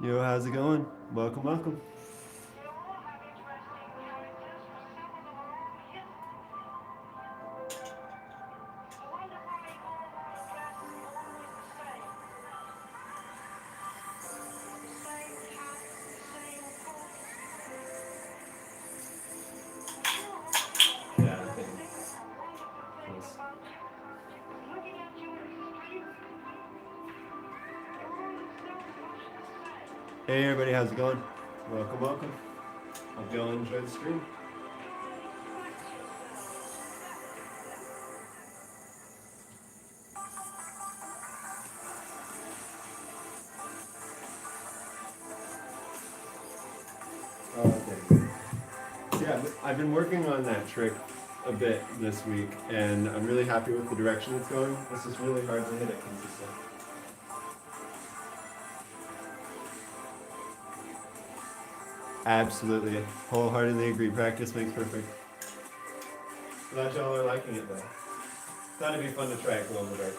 Yo, how's it going? Welcome, welcome. Yeah, I think. Yes. Hey, everybody, how's it going? Welcome, welcome. Hope you all enjoy the stream. Oh, okay. So yeah, I've been working on that trick a bit this week, and I'm really happy with the direction it's going. This is really hard to hit it consistently. Absolutely. Wholeheartedly agree. Practice makes perfect. Glad y'all are liking it, though. Thought it'd be fun to try it glow in the dark.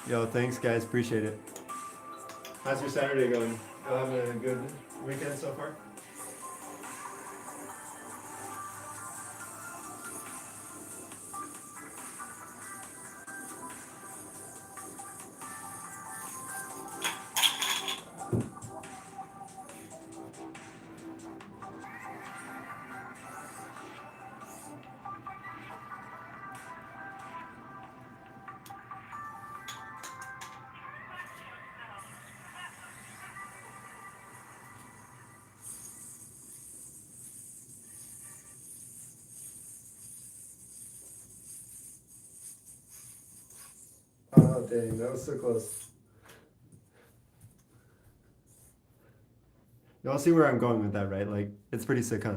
Yo, thanks, guys. Appreciate it. How's your Saturday going? Y'all having a good weekend so far? Oh, dang, that was so close. Y'all see where I'm going with that, right? Like, it's pretty sick, huh?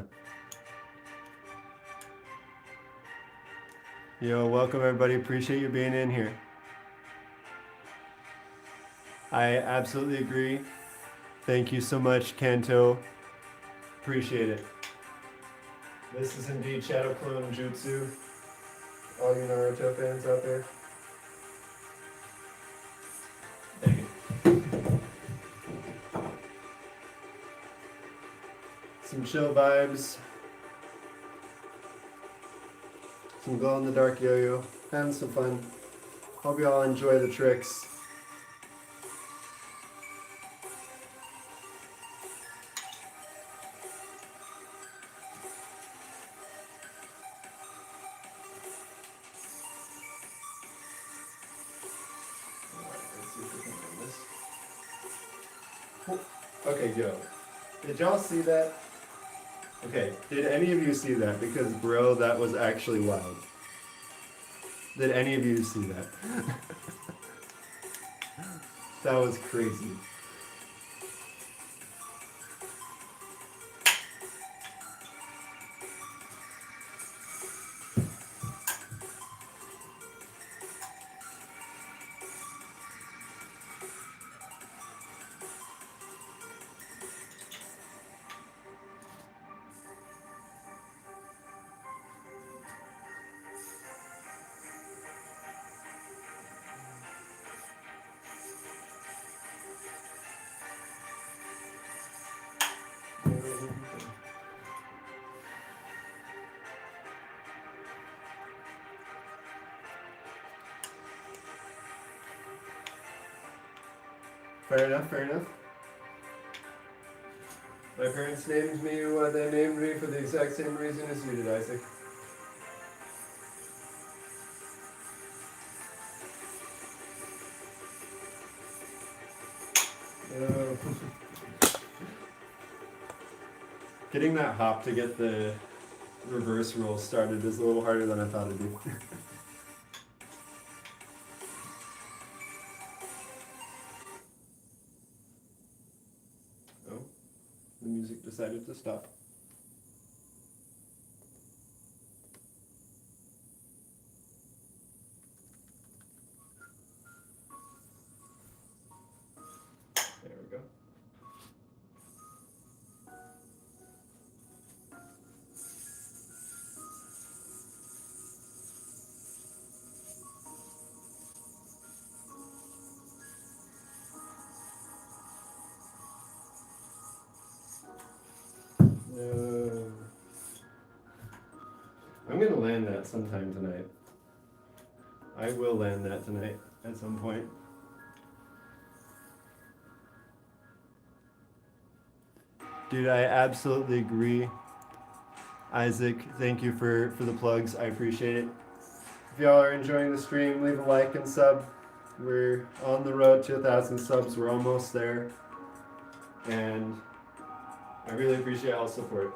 Yo, welcome everybody. Appreciate you being in here. I absolutely agree. Thank you so much, Kanto. Appreciate it. This is indeed Shadow Clone Jutsu. All you Naruto fans out there. Dang it. Some chill vibes. Some glow in the dark yo-yo. Having some fun. Hope you all enjoy the tricks. Let's see if we can run this. Okay, yo. Did y'all see that? Okay, did any of you see that? Because, bro, that was actually wild. Did any of you see that? That was crazy. Fair enough, fair enough. My parents named me what they named me for the exact same reason as you did, Isaac. No. Getting that hop to get the reverse roll started is a little harder than I thought it'd be. Oh, the music decided to stop. There we I'm gonna land that sometime tonight. I will land that tonight at some point. Dude, I absolutely agree. Isaac, thank you for the plugs. I appreciate it. If y'all are enjoying the stream, leave a like and sub. We're on the road to 1,000 subs. We're almost there. And I really appreciate all the support.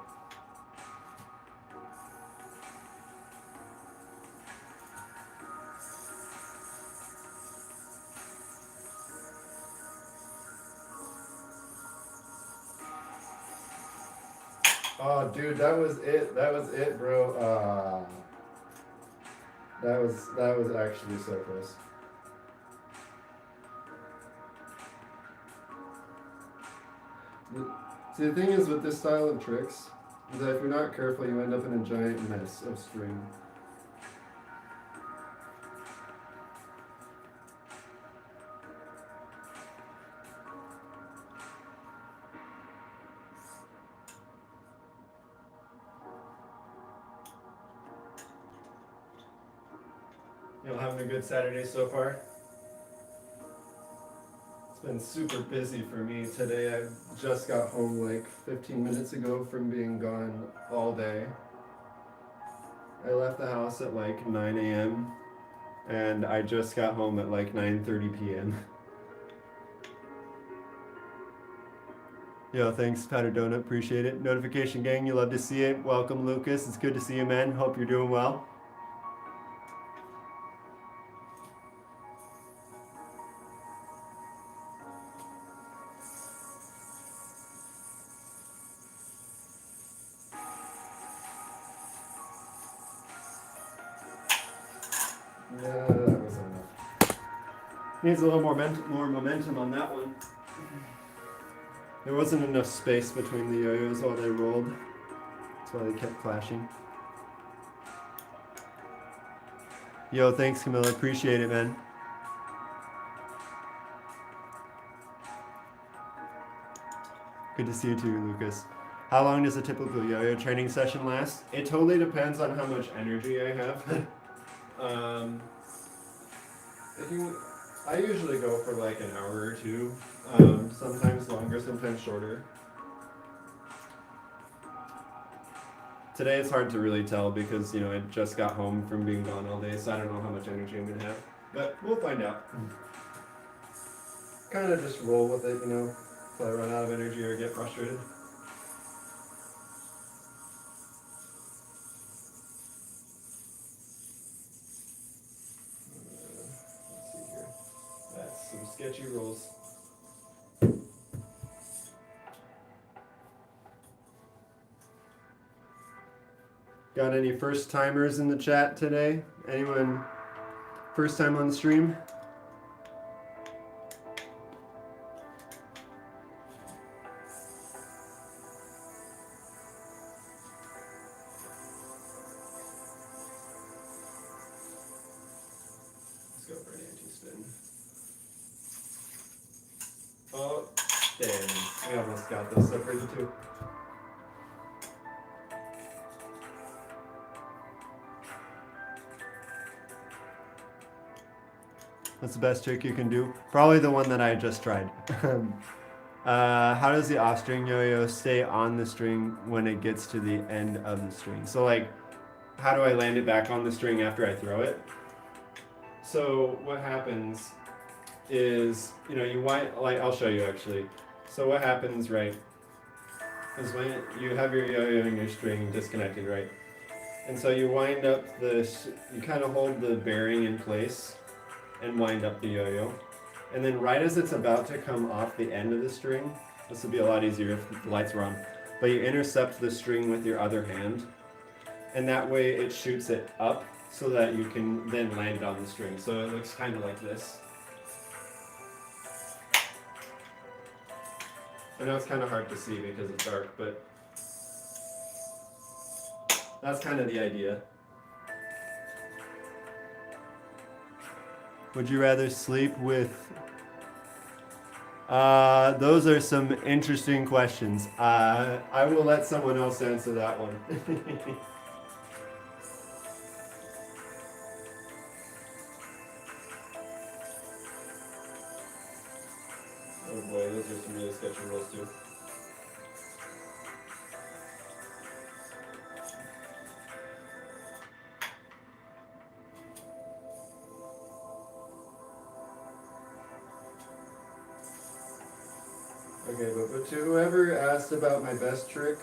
Oh, dude, that was it. That was it, bro. That was actually so close. See, the thing is with this style of tricks, is that if you're not careful, you end up in a giant mess of string. Y'all having a good Saturday so far? It's been super busy for me today. I just got home like 15 minutes ago from being gone all day. I left the house at like 9 a.m. and I just got home at like 9:30 p.m. Yo, thanks, Powder Donut. Appreciate it. Notification gang, you love to see it. Welcome, Lucas. It's good to see you, man. Hope you're doing well. Yeah, that was enough. Needs a little more momentum on that one. There wasn't enough space between the yo-yos while they rolled. That's why they kept clashing. Yo, thanks, Camilla. Appreciate it, man. Good to see you too, Lucas. How long does a typical yo-yo training session last? It totally depends on how much energy I have. I usually go for like an hour or two, sometimes longer, sometimes shorter. Today it's hard to really tell because, I just got home from being gone all day, so I don't know how much energy I'm gonna have. But we'll find out. Kind of just roll with it, until I run out of energy or get frustrated. Let's see here. That's some sketchy rolls. Got any first timers in the chat today? Anyone first time on the stream? Let's go for an anti-spin. Oh, dang. I almost got this separated too. What's the best trick you can do? Probably the one that I just tried. How does the off-string yo-yo stay on the string when it gets to the end of the string? So how do I land it back on the string after I throw it? So what happens is, you wind, I'll show you actually. So what happens, right, is when you have your yo-yo and your string disconnected, right? And so you wind up you kind of hold the bearing in place and wind up the yo-yo. And then right as it's about to come off the end of the string, this would be a lot easier if the lights were on, but you intercept the string with your other hand, and that way it shoots it up so that you can then land it on the string. So it looks kind of like this. I know it's kind of hard to see because it's dark, but that's kind of the idea. Would you rather sleep with Those are some interesting questions. I will let someone else answer that one. Oh boy, those are some really sketchy rules too. Okay, but to whoever asked about my best trick,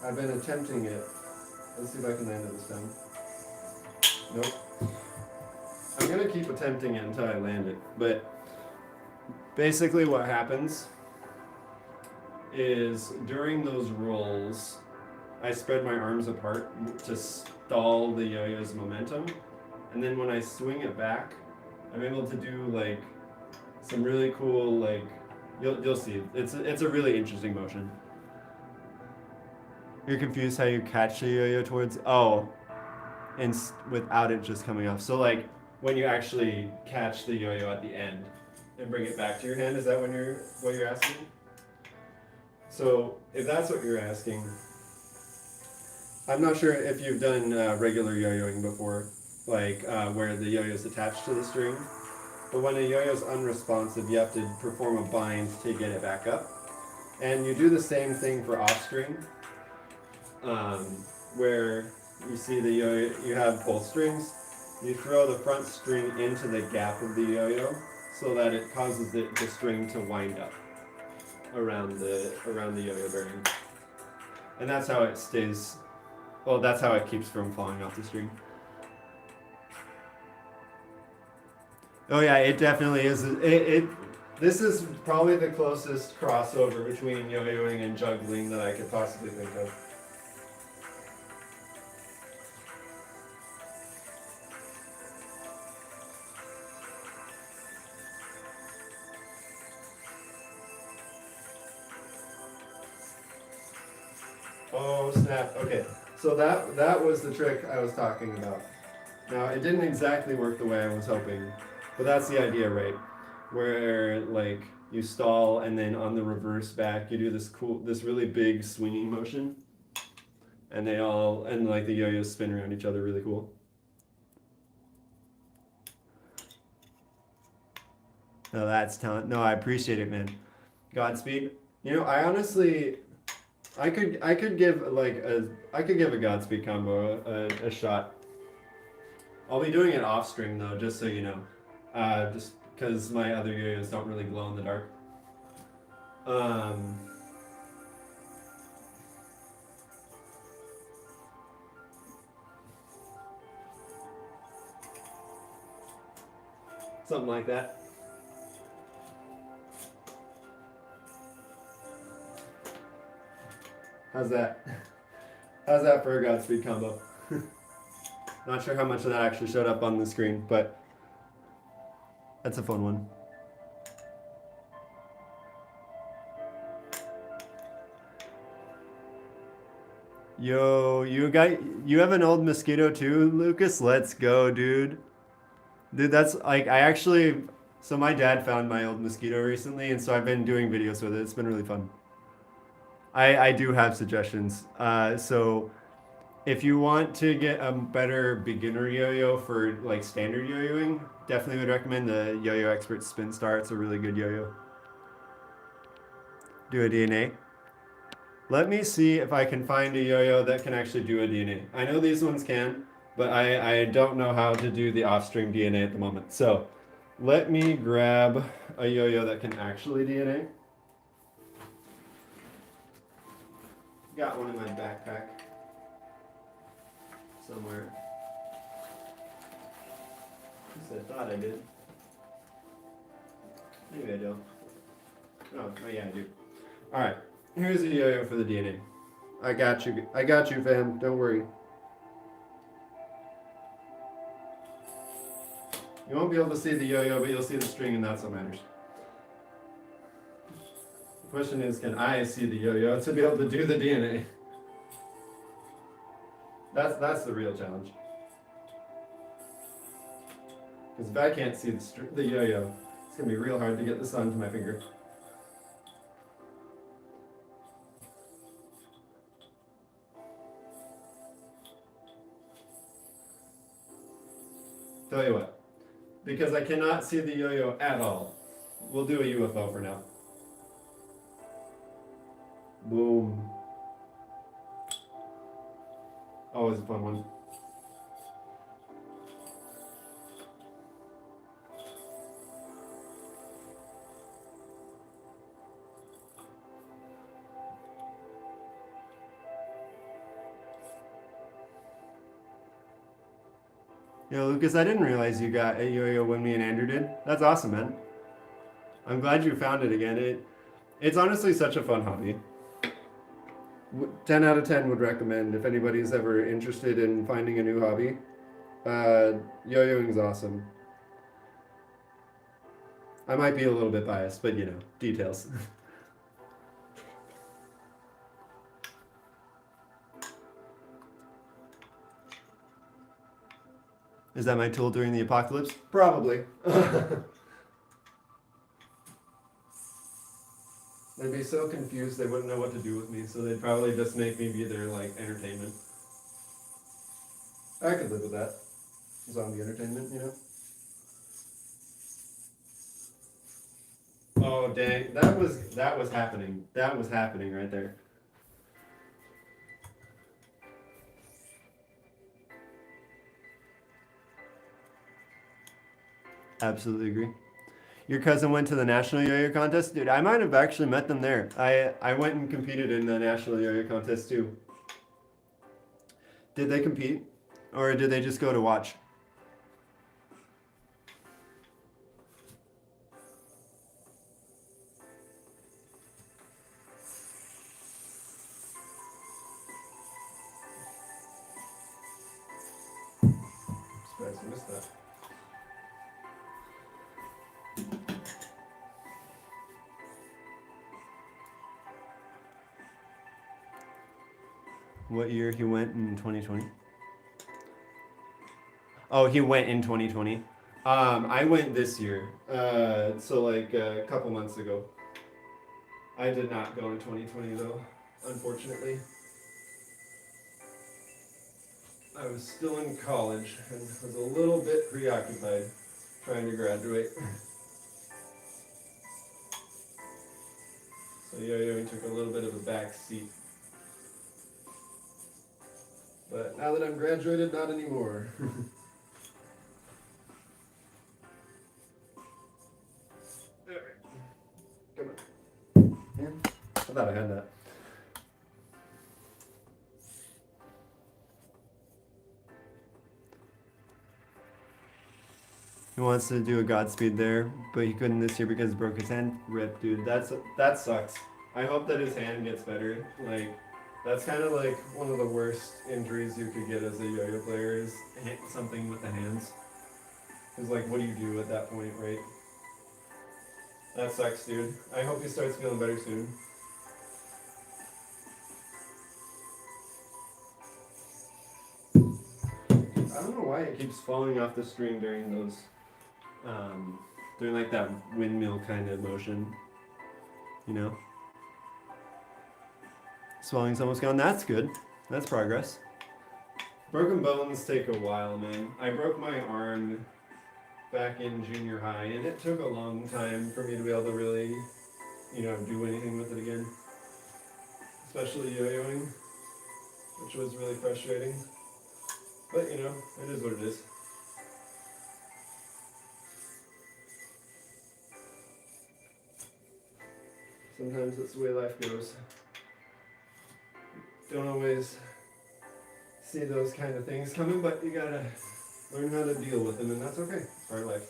I've been attempting it. Let's see if I can land it this time. Nope. I'm gonna keep attempting it until I land it. But basically what happens is during those rolls, I spread my arms apart to stall the yo-yo's momentum. And then when I swing it back, I'm able to do like some really cool, like, you'll see. It's a really interesting motion. You're confused how you catch the yo-yo towards, oh, and without it just coming off. So like when you actually catch the yo-yo at the end and bring it back to your hand, is that what you're asking? So if that's what you're asking, I'm not sure if you've done regular yo-yoing before, like where the yo-yo's attached to the string. But when a yo-yo's unresponsive, you have to perform a bind to get it back up. And you do the same thing for off string, where you see the yo-yo, you have both strings. You throw the front string into the gap of the yo-yo so that it causes the string to wind up around the yo-yo bearing. And that's how it stays, well, that's how it keeps from falling off the string. Oh yeah, it definitely is. This is probably the closest crossover between yo-yoing and juggling that I could possibly think of. Oh snap! Okay, so that was the trick I was talking about. Now it didn't exactly work the way I was hoping, but that's the idea, right? Where like you stall and then on the reverse back you do this really big swinging motion, and like the yo-yos spin around each other, really cool. No, that's talent. No, I appreciate it, man. Godspeed. You know, I honestly, I could give a Godspeed combo a shot. I'll be doing it off string though, just so you know. Just because my other yo-yos don't really glow in the dark. Something like that. How's that? How's that for a Godspeed combo? Not sure how much of that actually showed up on the screen, but that's a fun one. Yo, you have an old mosquito too, Lucas? Let's go, dude. Dude, that's like so my dad found my old mosquito recently, and so I've been doing videos with it. It's been really fun. I do have suggestions. So if you want to get a better beginner yo-yo for like standard yo-yoing, definitely would recommend the Yo-Yo Expert Spin Star. It's a really good yo-yo. Do a DNA. Let me see if I can find a yo-yo that can actually do a DNA. I know these ones can, but I don't know how to do the off-string DNA at the moment. So let me grab a yo-yo that can actually DNA. Got one in my backpack somewhere. At least I thought I did. Maybe I don't. Oh yeah, I do. All right, here's a yo-yo for the DNA. I got you, fam. Don't worry. You won't be able to see the yo-yo, but you'll see the string, and that's what matters. The question is, can I see the yo-yo to be able to do the DNA? That's the real challenge. Because if I can't see the yo-yo, it's gonna be real hard to get this onto my finger. Tell you what, because I cannot see the yo-yo at all, we'll do a UFO for now. Boom. Always a fun one. Yo, Lucas, I didn't realize you got a yo-yo when me and Andrew did. That's awesome, man. I'm glad you found it again. It's honestly such a fun hobby. 10 out of 10 would recommend if anybody's ever interested in finding a new hobby. Yo-yoing is awesome. I might be a little bit biased, but you know, details. Is that my tool during the apocalypse? Probably. They'd be so confused they wouldn't know what to do with me, so they'd probably just make me be their, like, entertainment. I could live with that. Zombie entertainment, you know? Oh, dang. That was happening. That was happening right there. Absolutely agree. Your cousin went to the national yo-yo contest? Dude, I might have actually met them there. I went and competed in the national yo-yo contest too. Did they compete? Or did they just go to watch? Surprised I missed that. What year he went in 2020? Oh, he went in 2020. I went this year. So like a couple months ago. I did not go in 2020 though, unfortunately. I was still in college and was a little bit preoccupied trying to graduate. So yo-yoing took a little bit of a back seat. But now that I'm graduated, not anymore. Come on. Yeah, I thought I had that. He wants to do a Godspeed there, but he couldn't this year because he broke his hand. Rip, dude. That sucks. I hope that his hand gets better. Like, that's kind of like one of the worst injuries you could get as a yo-yo player is something with the hands. Because like, what do you do at that point, right? That sucks, dude. I hope he starts feeling better soon. I don't know why it keeps falling off the string during those, during like that windmill kind of motion, you know? Swelling's almost gone. That's good. That's progress. Broken bones take a while, man. I broke my arm back in junior high, and it took a long time for me to be able to really, you know, do anything with it again. Especially yo-yoing, which was really frustrating. But, you know, it is what it is. Sometimes that's the way life goes. Don't always see those kind of things coming, but you gotta learn how to deal with them, and that's okay. It's part of life.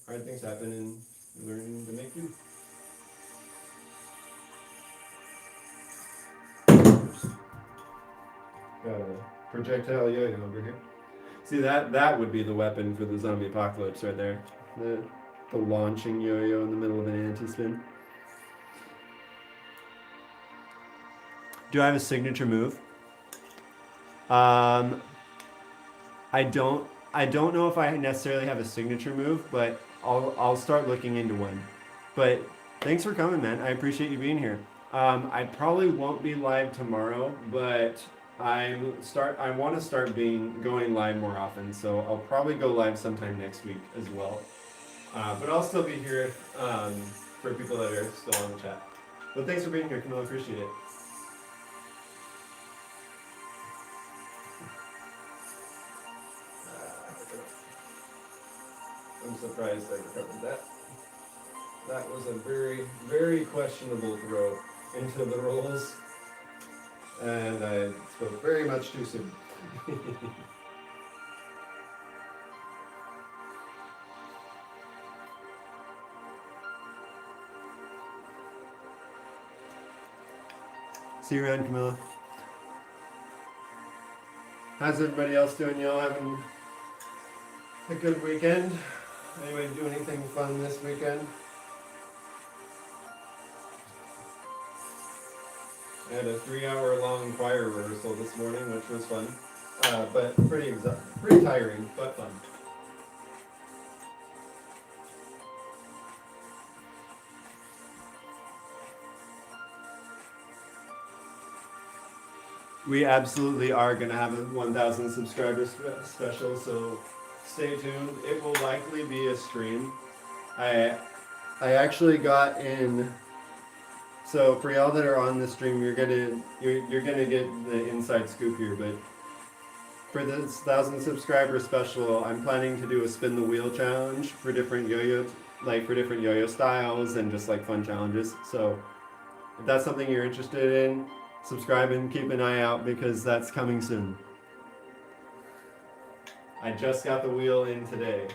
Hard things happen, and you learn to make do. Got a projectile yo-yo over here. See, that would be the weapon for the zombie apocalypse right there. The launching yo-yo in the middle of an anti-spin. Do I have a signature move? I don't know if I necessarily have a signature move, but I'll start looking into one. But thanks for coming, man. I appreciate you being here. I probably won't be live tomorrow, but I want to start going live more often, so I'll probably go live sometime next week as well. But I'll still be here for people that are still on the chat. But thanks for being here, Camilla. Appreciate it. I'm surprised I recovered that. That was a very, very questionable throw into the rolls, and I spoke very much too soon. See you around, Camilla. How's everybody else doing? Y'all having a good weekend? Anybody do anything fun this weekend? I had a 3-hour-long choir rehearsal this morning, which was fun, but pretty tiring, but fun. We absolutely are going to have a 1,000 subscribers special, so stay tuned. It will likely be a stream. I actually got in. So for y'all that are on the stream, you're gonna get the inside scoop here. But for this 1,000 subscriber special, I'm planning to do a spin the wheel challenge for different yo-yo styles and just like fun challenges. So if that's something you're interested in, subscribe and keep an eye out because that's coming soon. I just got the wheel in today.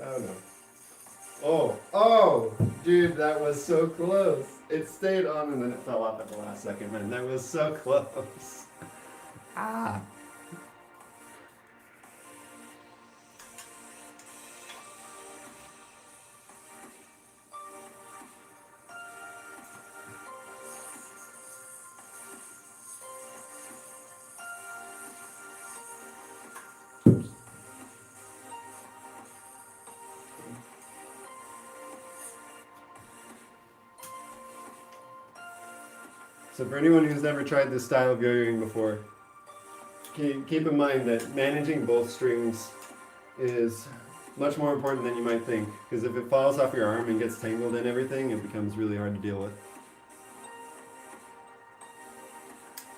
Oh no. Oh, dude, that was so close. It stayed on and then it fell off at the last second, man. That was so close. Ah. So for anyone who's never tried this style of yo-yoing before, keep in mind that managing both strings is much more important than you might think. Because if it falls off your arm and gets tangled in everything, it becomes really hard to deal with.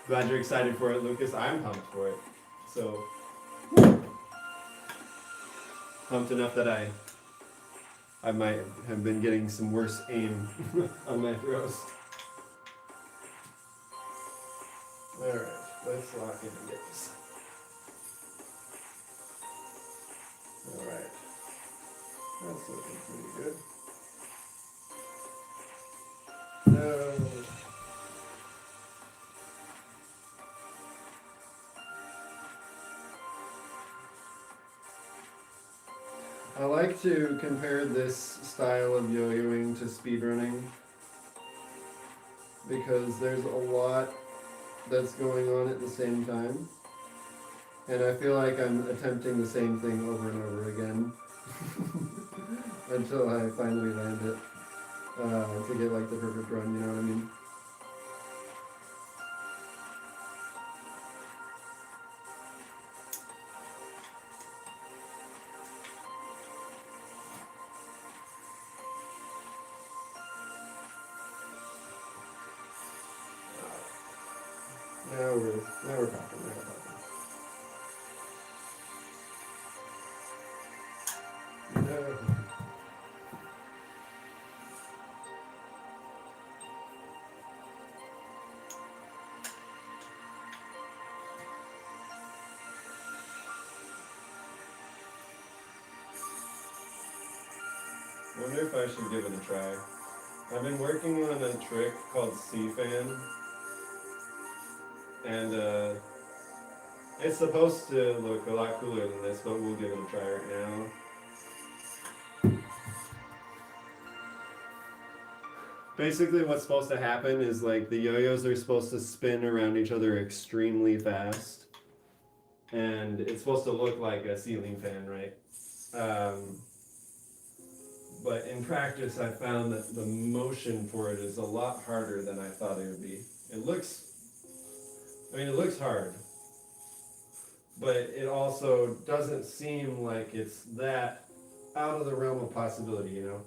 Glad you're excited for it, Lucas. I'm pumped for it. So, pumped enough that I might have been getting some worse aim on my throws. Alright, let's lock in and get this. Alright. That's looking pretty good. No. I like to compare this style of yo-yoing to speedrunning because there's a lot that's going on at the same time, and I feel like I'm attempting the same thing over and over again until I finally land it to get like the perfect run, you know what I mean? Now we're talking. No. Wonder if I should give it a try. I've been working on a trick called C-fan, and it's supposed to look a lot cooler than this, but we'll give it a try right now. Basically what's supposed to happen is like the yo-yos are supposed to spin around each other extremely fast. and it's supposed to look like a ceiling fan, right? But in practice, I found that the motion for it is a lot harder than I thought it would be. It looks hard, but it also doesn't seem like it's that out of the realm of possibility, you know?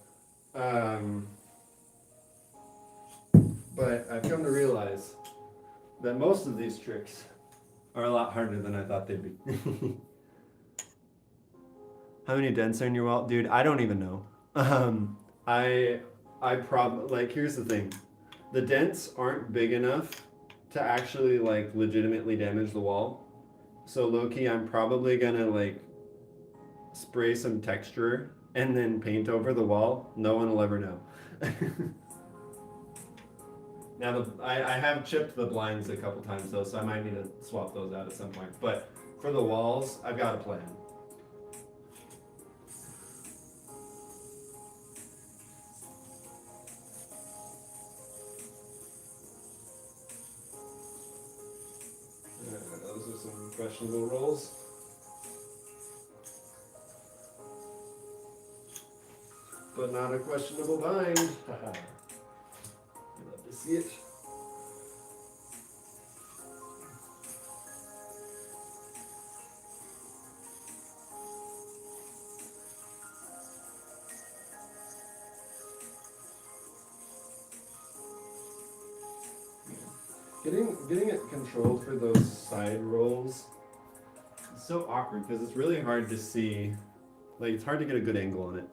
But I've come to realize that most of these tricks are a lot harder than I thought they'd be. How many dents are in your wall? Dude, I don't even know. Um, I probably, like, here's the thing. The dents aren't big enough to actually, like, legitimately damage the wall. So low-key, I'm probably gonna, like, spray some texture and then paint over the wall. No one will ever know. Now, I have chipped the blinds a couple times, though, so I might need to swap those out at some point. But for the walls, I've got a plan. Those are some questionable rolls. But not a questionable bind. Haha. You love to see it. Getting it controlled for those side rolls is so awkward because it's really hard to see. Like, it's hard to get a good angle on it.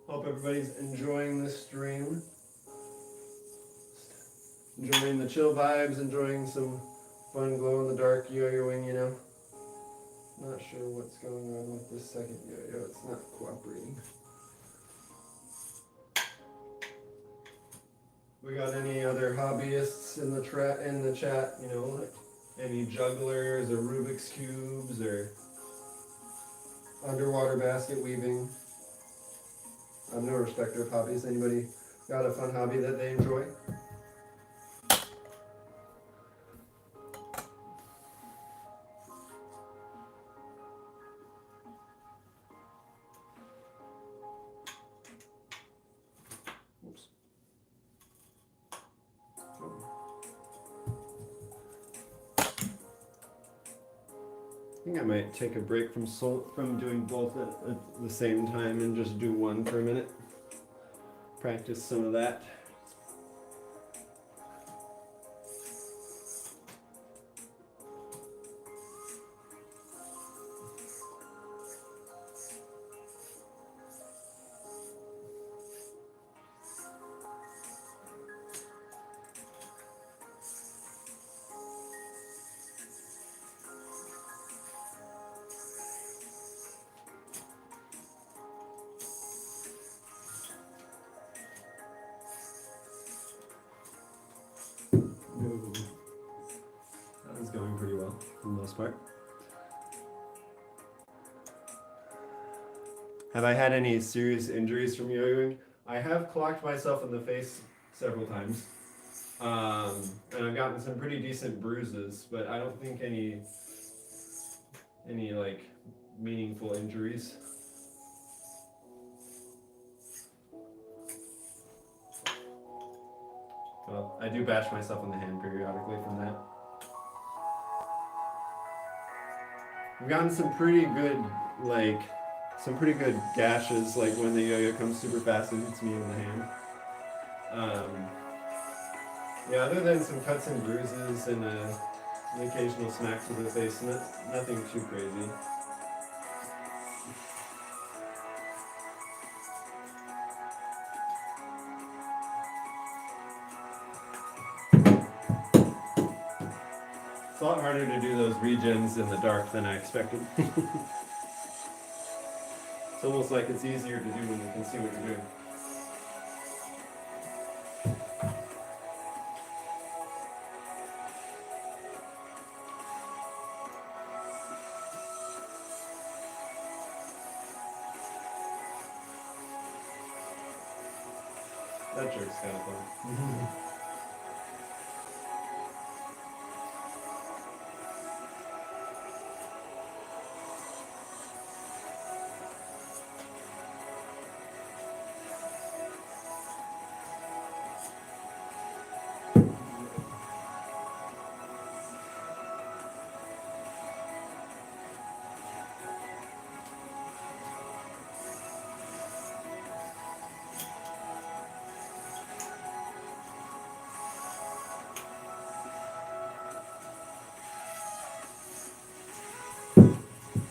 Hope everybody's enjoying this stream. Enjoying the chill vibes, enjoying some fun glow in the dark yo-yoing, you know. Not sure what's going on with this second yo-yo. It's not cooperating. We got any other hobbyists in the chat? You know, like any jugglers or Rubik's cubes or underwater basket weaving? I'm no respecter of hobbies. Anybody got a fun hobby that they enjoy? Oops. I think I might take a break from doing both at the same time and just do one for a minute. Practice some of that. That was going pretty well for the most part. Have I had any serious injuries from yo-yoing? I have clocked myself in the face several times. And I've gotten some pretty decent bruises, but I don't think any like meaningful injuries. Well, I do bash myself in the hand periodically from that. I've gotten some pretty good gashes, like when the yo-yo comes super fast and hits me in the hand. Yeah, other than some cuts and bruises and an occasional smack to the face, nothing too crazy. It's a lot harder to do those regens in the dark than I expected. It's almost like it's easier to do when you can see what you're doing. That jerk's kind of fun.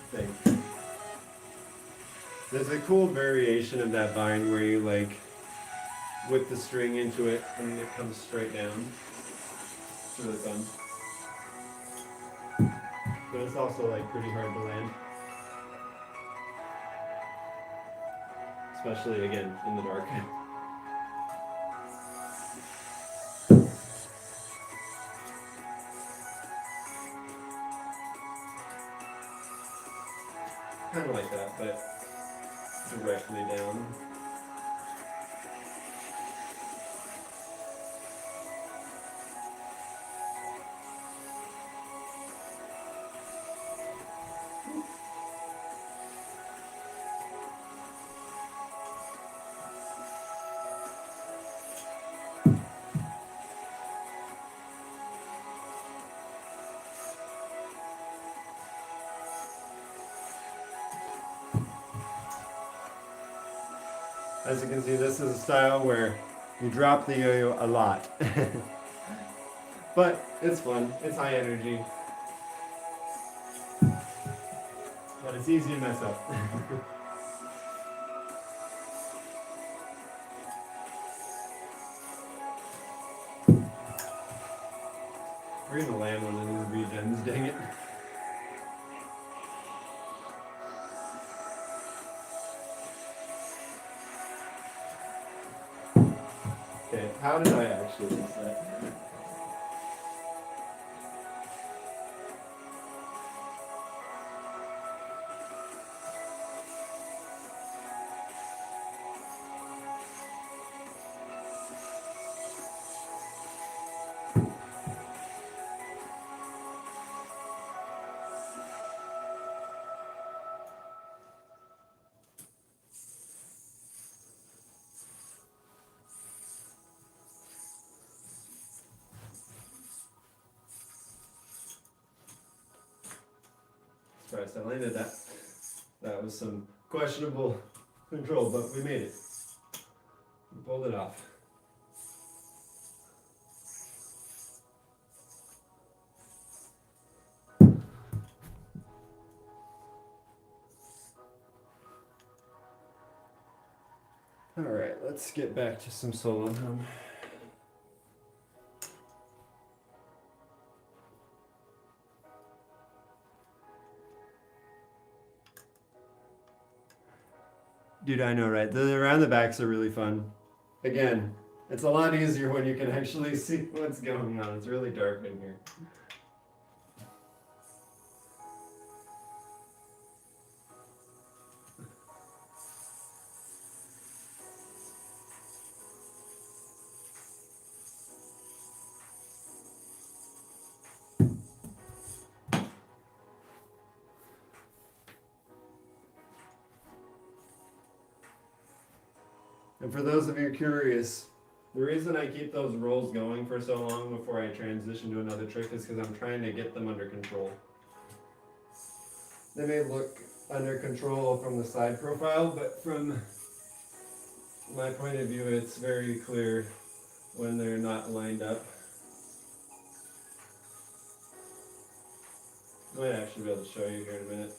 Thing. There's a cool variation of that vine where you like whip the string into it and it comes straight down. It's really fun. But it's also like pretty hard to land. Especially again in the dark. Kind of like that, but directly down. As you can see, this is a style where you drop the yo-yo a lot. But it's fun, it's high energy. But it's easy to mess up. We're gonna land one of these regions, dang it. Okay, how did I actually miss that? Surprised I landed that. That was some questionable control, but we made it. We pulled it off. Alright, let's get back to some solo hum. Dude, I know, right? The around the backs are really fun. Again, it's a lot easier when you can actually see what's going on. It's really dark in here. And for those of you curious, the reason I keep those rolls going for so long before I transition to another trick is because I'm trying to get them under control. They may look under control from the side profile, but from my point of view, it's very clear when they're not lined up. I might actually be able to show you here in a minute.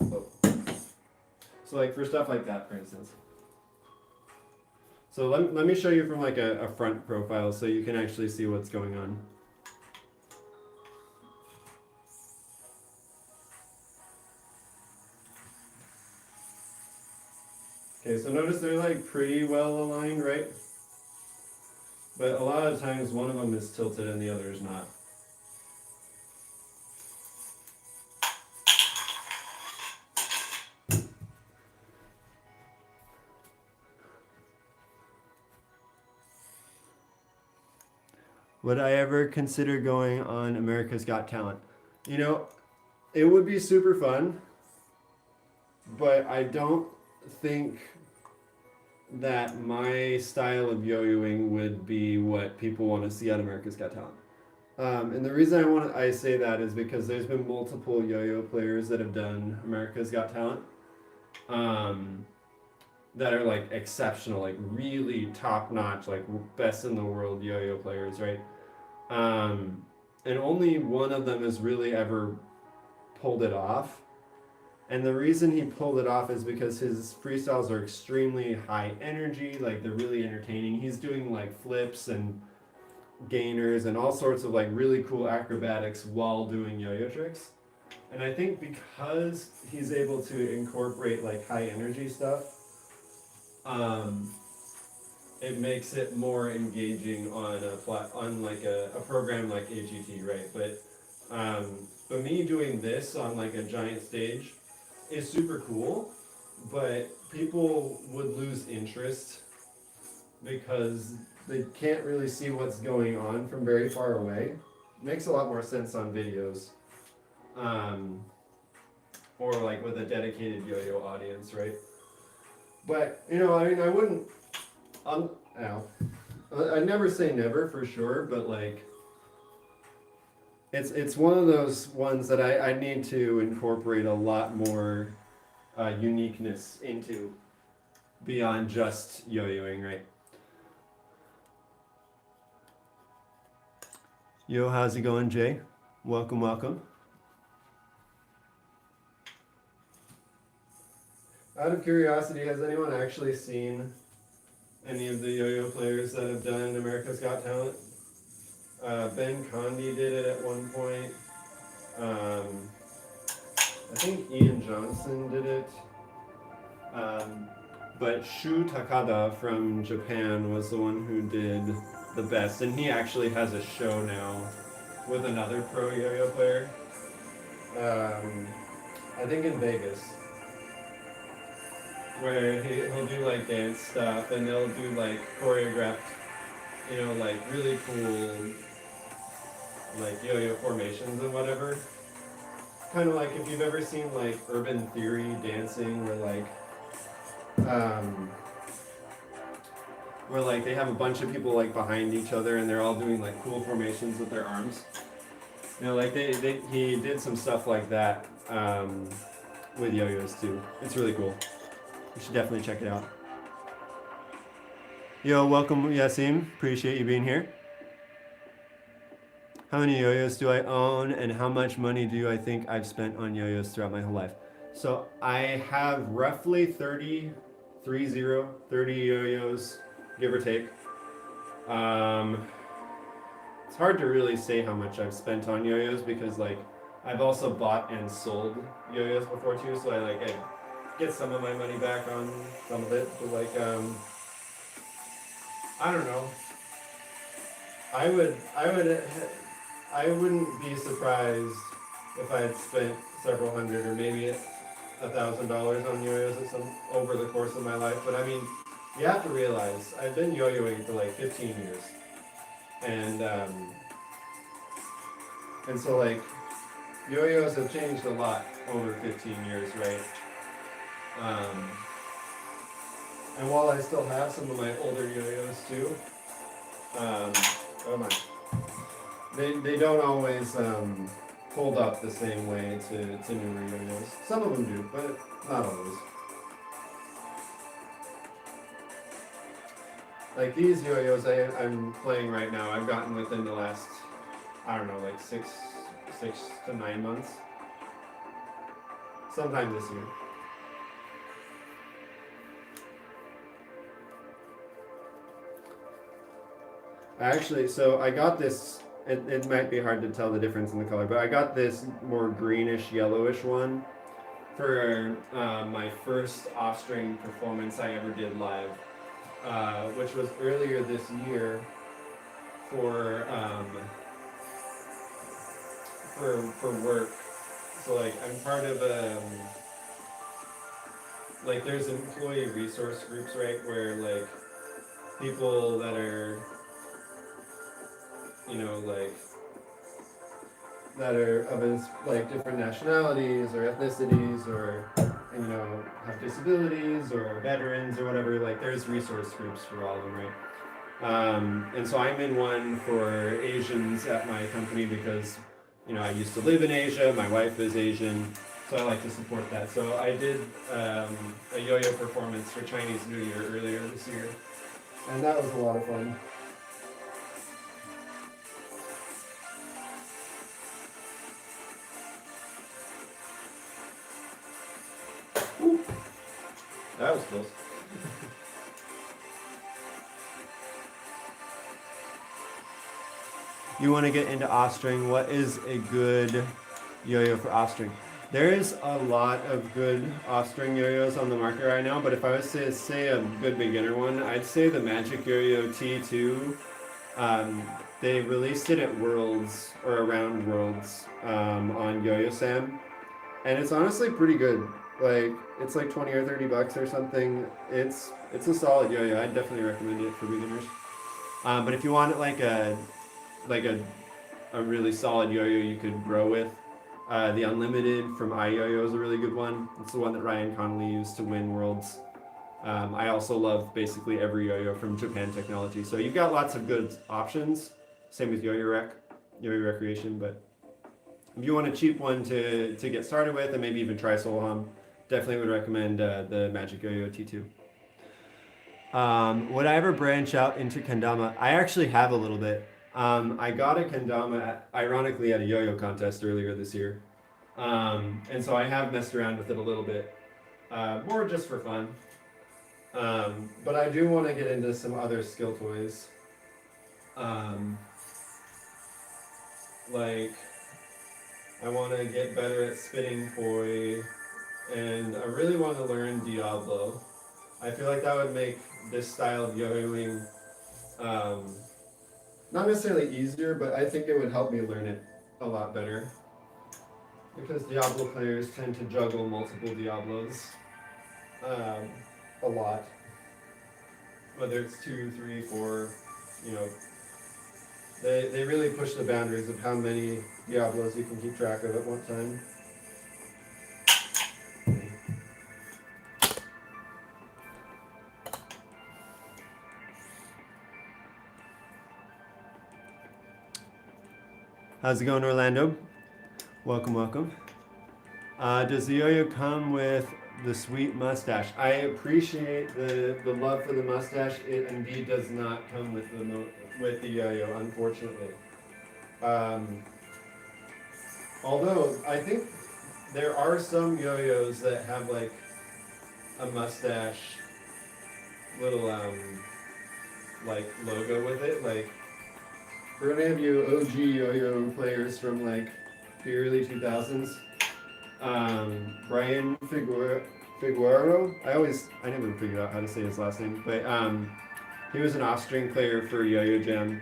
Oh. So like for stuff like that, for instance. So let me show you from like a front profile so you can actually see what's going on. Okay, so notice they're like pretty well aligned, right? But a lot of times one of them is tilted and the other is not. Would I ever consider going on America's Got Talent? You know, it would be super fun, but I don't think that my style of yo-yoing would be what people want to see on America's Got Talent. And the reason I say that is because there's been multiple yo-yo players that have done America's Got Talent, um, that are like exceptional, like really top notch, like best in the world yo-yo players, right? And only one of them has really ever pulled it off. And the reason he pulled it off is because his freestyles are extremely high energy, like they're really entertaining. He's doing like flips and gainers and all sorts of like really cool acrobatics while doing yo-yo tricks. And I think because he's able to incorporate like high energy stuff, it makes it more engaging on on like a program like AGT, right? But me doing this on like a giant stage is super cool, but people would lose interest because they can't really see what's going on from very far away. It makes a lot more sense on videos, or like with a dedicated yo-yo audience, right? But you know, I mean, I wouldn't. You know, I never say never for sure, but like, it's one of those ones that I need to incorporate a lot more uniqueness into beyond just yo-yoing, right? Yo, how's it going, Jay? Welcome, welcome. Out of curiosity, has anyone actually seen any of the yo-yo players that have done America's Got Talent? Ben Condi did it at one point. I think Ian Johnson did it. But Shu Takada from Japan was the one who did the best, and he actually has a show now with another pro yo-yo player. I think in Vegas, where he'll do like dance stuff, and they'll do like choreographed, you know, like really cool, like yo-yo formations and whatever. Kind of like if you've ever seen like Urban Theory dancing, um, where like they have a bunch of people like behind each other and they're all doing like cool formations with their arms. You know, like he did some stuff like that with yo-yos too. It's really cool. You should definitely check it out. Yo, welcome Yasim. Appreciate you being here. How many yo-yos do I own and how much money do I think I've spent on yo-yos throughout my whole life? So I have roughly 30 yo-yos, give or take. It's hard to really say how much I've spent on yo-yos because like I've also bought and sold yo-yos before too, so I get some of my money back on some of it. But like I don't know. I wouldn't be surprised if I had spent several hundred or maybe $1,000 on yo-yos over the course of my life. But I mean, you have to realize I've been yo-yoing for like 15 years, and so like yo-yos have changed a lot over 15 years, right? And while I still have some of my older yo-yos too, oh my, they don't always hold up the same way to newer yo-yos. Some of them do, but not always. Like these yo-yos I'm playing right now, I've gotten within the last, I don't know, like 6 to 9 months. Sometime this year. Actually, so I got this, it might be hard to tell the difference in the color, but I got this more greenish, yellowish one for my first off-string performance I ever did live, which was earlier this year for work. So like I'm part of like there's employee resource groups, right, where like people that are like that are of like different nationalities or ethnicities or have disabilities or veterans or whatever. Like there's resource groups for all of them, right? And so I'm in one for Asians at my company because I used to live in Asia. My wife is Asian, so I like to support that. So I did a yo-yo performance for Chinese New Year earlier this year, and that was a lot of fun. Ooh, that was close. You want to get into off-string? What is a good yo-yo for off-string? There is a lot of good off-string yo-yos on the market right now, but if I was to say a good beginner one, I'd say the Magic Yo-Yo T2. They released it at Worlds, or around Worlds, on Yo-Yo Sam, and it's honestly pretty good. Like, it's like 20 or 30 bucks or something. It's a solid yo-yo. I'd definitely recommend it for beginners. But if you want like a really solid yo-yo you could grow with, the Unlimited from iYoyo is a really good one. It's the one that Ryan Connolly used to win Worlds. I also love basically every yo-yo from Japan Technology. So you've got lots of good options. Same with Yo-Yo Recreation. But if you want a cheap one to get started with and maybe even try solo hum, definitely would recommend the Magic Yo-Yo T2. Would I ever branch out into kendama? I actually have a little bit. I got a kendama, ironically, at a yo-yo contest earlier this year. And so I have messed around with it a little bit, more just for fun. But I do want to get into some other skill toys. Like, I want to get better at spinning koi, and I really want to learn Diablo. I feel like that would make this style of yo-yoing not necessarily easier, but I think it would help me learn it a lot better. Because Diablo players tend to juggle multiple Diablos a lot. Whether it's 2, 3, 4, they really push the boundaries of how many Diablos you can keep track of at one time. How's it going, Orlando? Welcome, welcome. Does the yo-yo come with the sweet mustache? I appreciate the love for the mustache. It indeed does not come with the yo-yo, unfortunately. Although I think there are some yo-yos that have like a mustache little like logo with it. Like, for any of you OG yo-yo players from like the early 2000s, Brian Figueroa. I never figured out how to say his last name, but he was an off-string player for Yo-Yo Jam,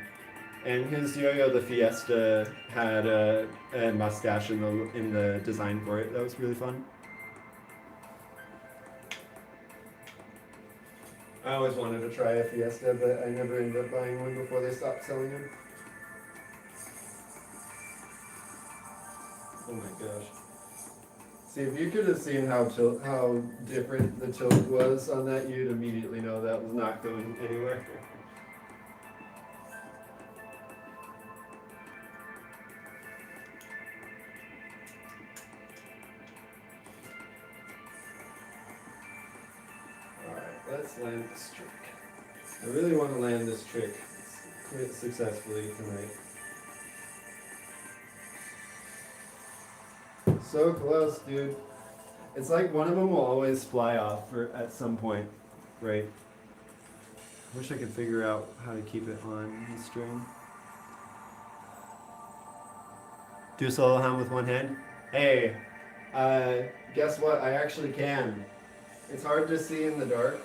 and his yo-yo, the Fiesta, had a mustache in the design for it. That was really fun. I always wanted to try a Fiesta, but I never ended up buying one before they stopped selling them. Oh my gosh. See, if you could have seen how different the tilt was on that, you'd immediately know that was not going anywhere. Alright, let's land this trick. I really want to land this trick successfully tonight. So close, dude. It's like one of them will always fly off at some point, right? I wish I could figure out how to keep it on the string. Do a solo hum with one hand? Hey, guess what? I actually can. It's hard to see in the dark,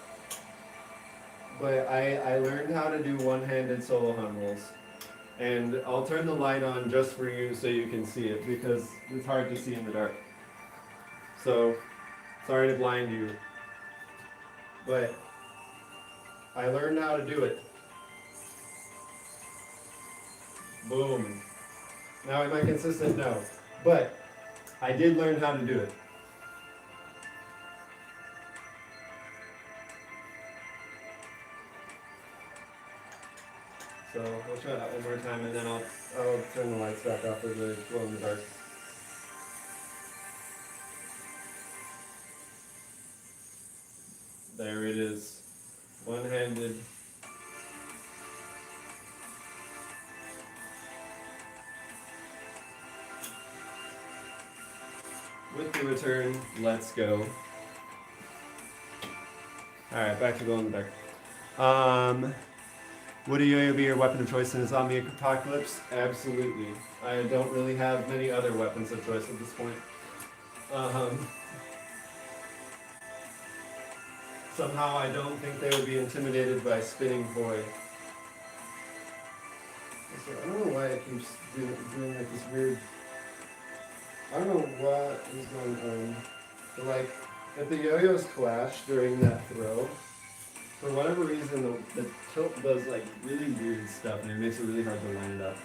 but I learned how to do one-handed solo hum rolls. And I'll turn the light on just for you so you can see it, because it's hard to see in the dark. So, sorry to blind you, but I learned how to do it. Boom. Now am I consistent? No. But I did learn how to do it. So we'll try that one more time and then I'll turn the lights back off for the glow in the dark. There it is. One-handed. With the return, let's go. Alright, back to glow in the dark. Would a yo-yo be your weapon of choice in a zombie apocalypse? Absolutely. I don't really have many other weapons of choice at this point. Somehow I don't think they would be intimidated by spinning void. I don't know why it keeps doing like this weird... I don't know what is going on. But like, if the yo-yos clash during that throw, for whatever reason the tilt does like really weird stuff and it makes it really hard to line it up.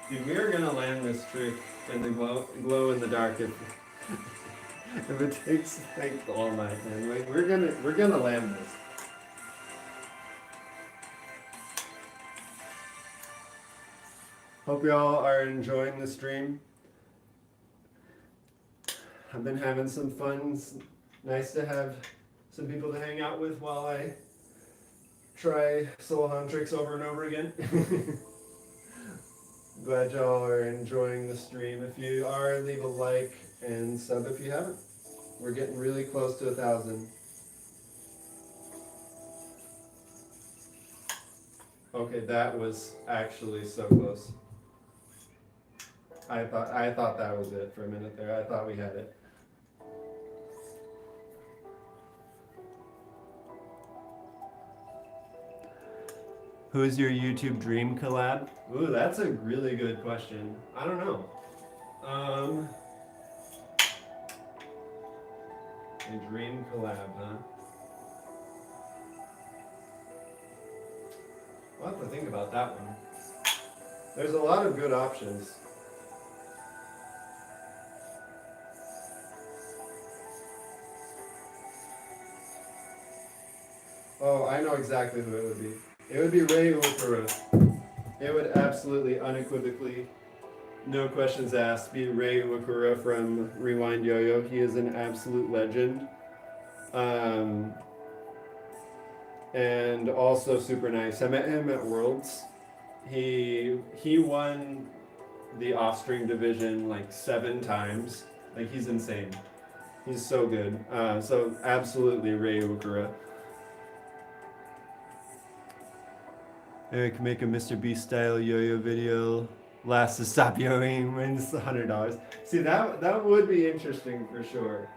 Dude, we are gonna land this trick in the glow in the dark if it takes like all night, man. Like, we're gonna land this. Hope y'all are enjoying the stream. I've been having some fun. It's nice to have some people to hang out with while I try solo hunt tricks over and over again. Glad y'all are enjoying the stream. If you are, leave a like and sub if you haven't. We're getting really close to 1,000. Okay, that was actually so close. I thought that was it for a minute there. I thought we had it. Who is your YouTube dream collab? Ooh, that's a really good question. I don't know. A dream collab, huh? I'll have to think about that one. There's a lot of good options. Oh, I know exactly who it would be. It would be Ray Okura. It would absolutely, unequivocally, no questions asked, be Ray Okura from Rewind Yo-Yo. He is an absolute legend. And also super nice. I met him at Worlds. He won the offstring division like 7 times. Like, he's insane. He's so good. So absolutely Ray Okura. Eric, make a Mr. Beast style yo-yo video. Last to stop yo-yoing wins $100. See, that would be interesting for sure.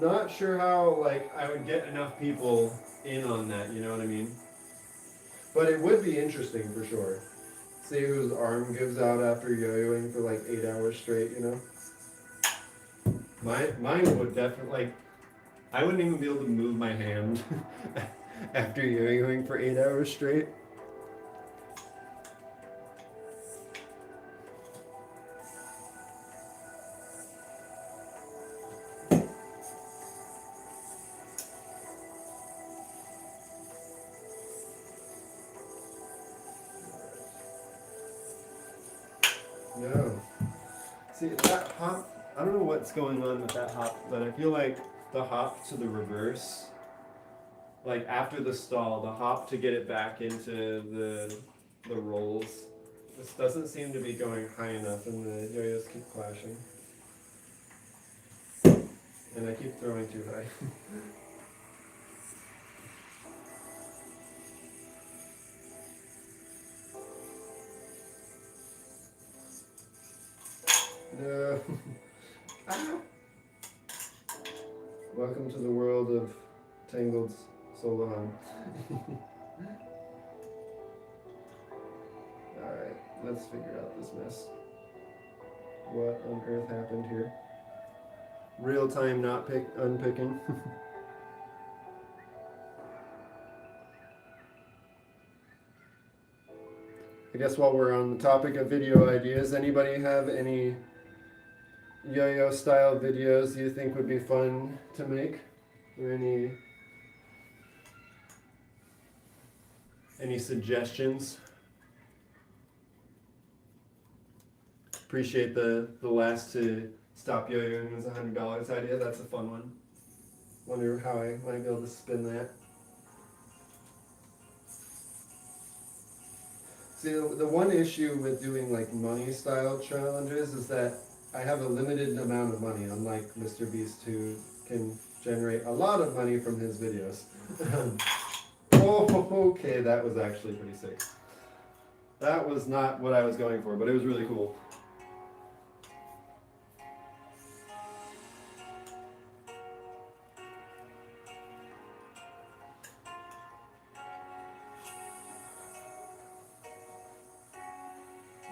Not sure how like I would get enough people in on that, you know what I mean? But it would be interesting for sure. See whose arm gives out after yo-yoing for like 8 hours straight, you know? Mine would definitely, like, I wouldn't even be able to move my hand after yo-yoing for 8 hours straight. No. See, that hop, I don't know what's going on with that hop, but I feel like the hop to the reverse, like after the stall, the hop to get it back into the rolls, this doesn't seem to be going high enough and the yo-yos keep clashing. And I keep throwing too high. No. Ah. Welcome to the world of Tangled solo hum. Alright, let's figure out this mess. What on earth happened here? Real time not unpicking. I guess while we're on the topic of video ideas, anybody have any yo-yo style videos you think would be fun to make? Or any suggestions? Appreciate the last to stop yo-yoing was $100 idea. That's a fun one. Wonder how I might be able to spin that. See, the one issue with doing like money style challenges is that I have a limited amount of money, unlike Mr. Beast, who can generate a lot of money from his videos. Oh, okay, that was actually pretty sick. That was not what I was going for, but it was really cool.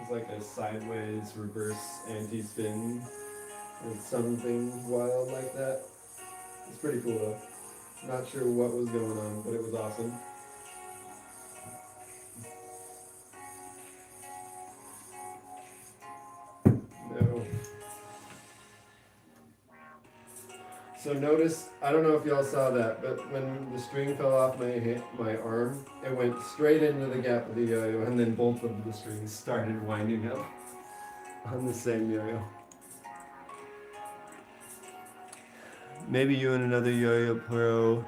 It's like a sideways reverse anti-spin or something wild like that. It's pretty cool though. Not sure what was going on, but it was awesome. No. So notice, I don't know if y'all saw that, but when the string fell off my arm, it went straight into the gap of the yo-yo, and then both of the strings started winding up on the same yo-yo. Maybe you and another yo-yo pro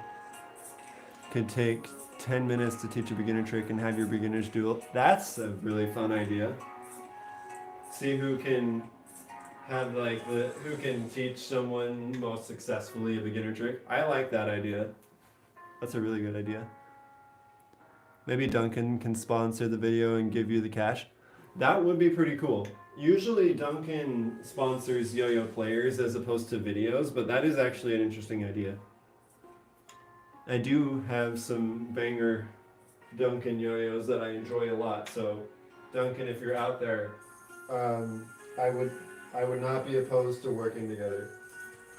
could take 10 minutes to teach a beginner trick and have your beginners duel. That's a really fun idea. See who can have who can teach someone most successfully a beginner trick. I like that idea. That's a really good idea. Maybe Duncan can sponsor the video and give you the cash. That would be pretty cool. Usually Duncan sponsors yo-yo players as opposed to videos, but that is actually an interesting idea. I do have some banger Duncan yo-yos that I enjoy a lot, so Duncan, if you're out there, I would not be opposed to working together.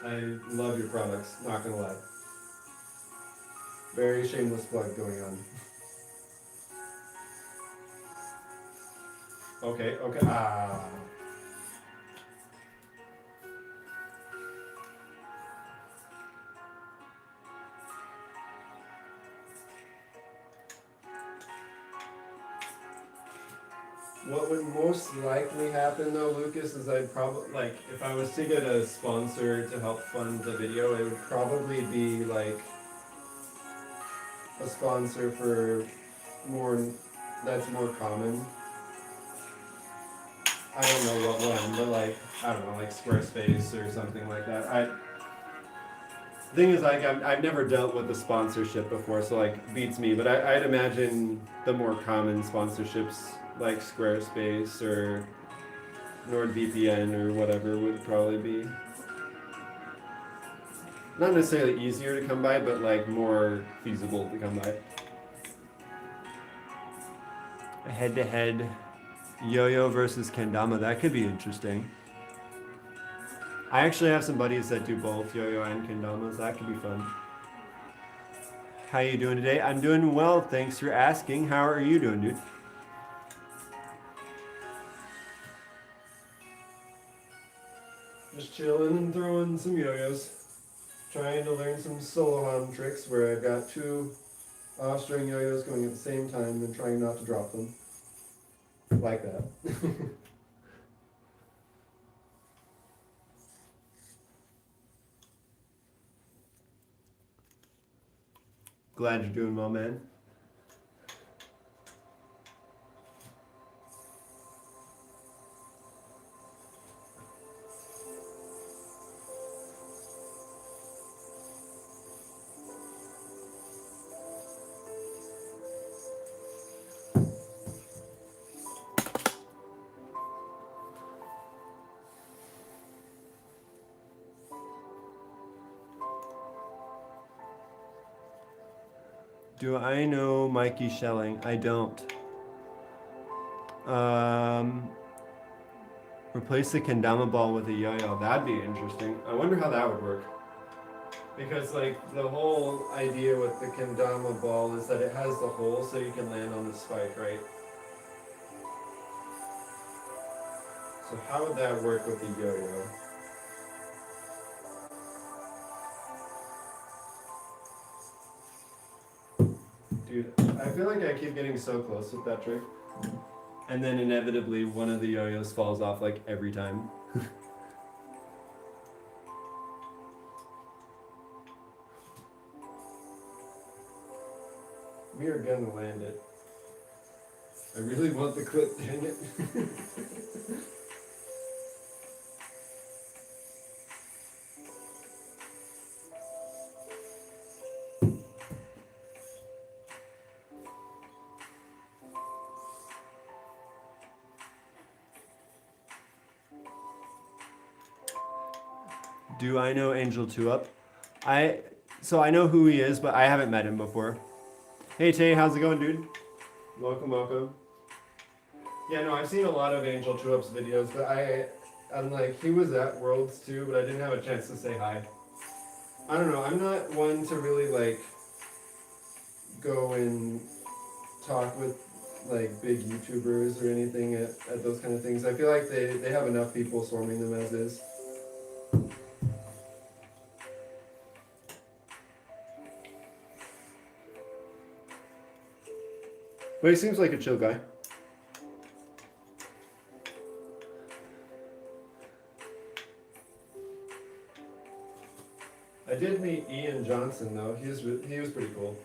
I love your products, not gonna lie. Very shameless plug going on. Okay. What would most likely happen though, Lucas, is I'd probably, like, if I was to get a sponsor to help fund the video, it would probably be like a sponsor for that's more common. I don't know what one, but like, I don't know, like Squarespace or something like that. The thing is, like, I've never dealt with the sponsorship before, so like, beats me, but I'd imagine the more common sponsorships like Squarespace or NordVPN or whatever would probably be not necessarily easier to come by, but like more feasible to come by. Head-to-head yo-yo versus kendama, that could be interesting. I actually have some buddies that do both yo-yo and kendamas. That could be fun. How you doing today? I'm doing well, thanks for asking. How are you doing, dude? Just chilling and throwing some yo-yos. Trying to learn some solo hum tricks where I've got two off-string yo-yos going at the same time and trying not to drop them. Like that. Glad you're doing well, man. Do I know Mikey Shelling? I don't. Um, replace the kendama ball with a yo-yo. That'd be interesting. I wonder how that would work. Because like the whole idea with the kendama ball is that it has the hole so you can land on the spike, right? So how would that work with the yo-yo? Dude, I feel like I keep getting so close with that trick. And then inevitably one of the yo-yos falls off like every time. We are gonna land it. I really want the clip, dang it. Do I know Angel 2 Up? So I know who he is, but I haven't met him before. Hey Tay, how's it going, dude? Welcome, welcome. Yeah, no, I've seen a lot of Angel 2 Up's videos, but I'm like, he was at Worlds too, but I didn't have a chance to say hi. I don't know, I'm not one to really like go and talk with like big YouTubers or anything at those kind of things. I feel like they have enough people swarming them as is. But he seems like a chill guy. I did meet Ian Johnson though. He was pretty cool.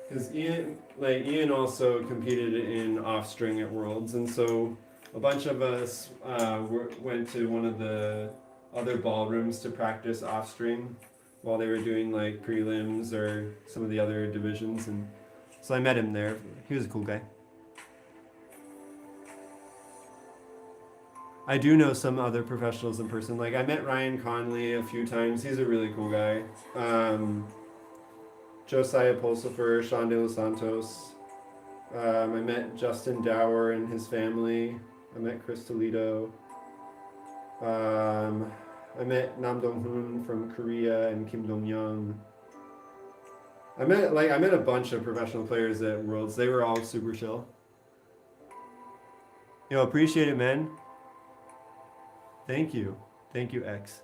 Because Ian also competed in Offstring at Worlds, and so a bunch of us went to one of the other ballrooms to practice Offstring while they were doing like prelims or some of the other divisions, and so I met him there. He was a cool guy. I do know some other professionals in person. Like I met Ryan Conley a few times. He's a really cool guy. Josiah Pulsifer, Sean De Los Santos. I met Justin Dower and his family. I met Chris Toledo. I met Nam Dong-hoon from Korea and Kim Dong-young. I met a bunch of professional players at Worlds. They were all super chill. Appreciate it, man. Thank you, X.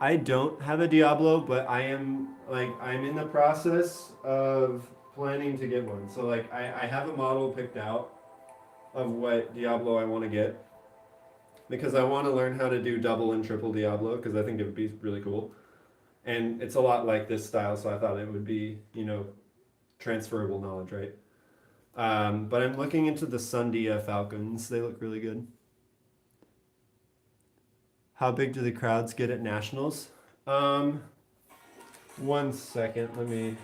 I don't have a Diablo, but I'm in the process of planning to get one. So like I have a model picked out of what Diablo I want to get, because I want to learn how to do double and triple Diablo, because I think it would be really cool. And it's a lot like this style, so I thought it would be, transferable knowledge, right? But I'm looking into the Sundia Falcons. They look really good. How big do the crowds get at nationals? 1 second, let me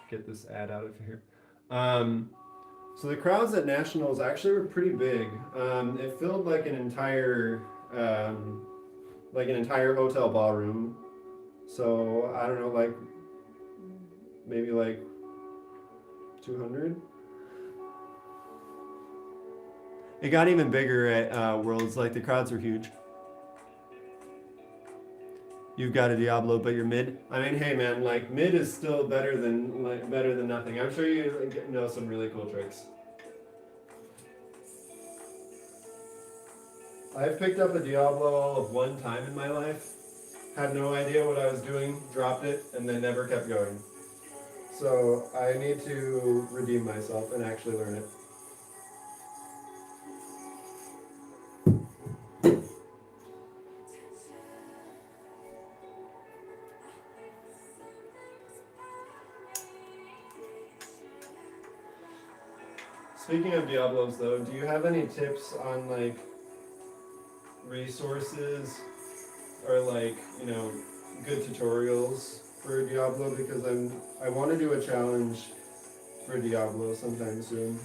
get this ad out of here. So the crowds at nationals actually were pretty big. It filled like an entire hotel ballroom. So I don't know, like maybe like 200. It got even bigger at Worlds. Like the crowds were huge. You've got a Diablo, but you're mid. I mean, hey man, like mid is still better than nothing. I'm sure you know some really cool tricks. I've picked up a Diablo all of one time in my life, had no idea what I was doing, dropped it, and then never kept going. So I need to redeem myself and actually learn it. Speaking of Diablos though, do you have any tips on like resources or like, good tutorials for Diablo? Because I want to do a challenge for Diablo sometime soon.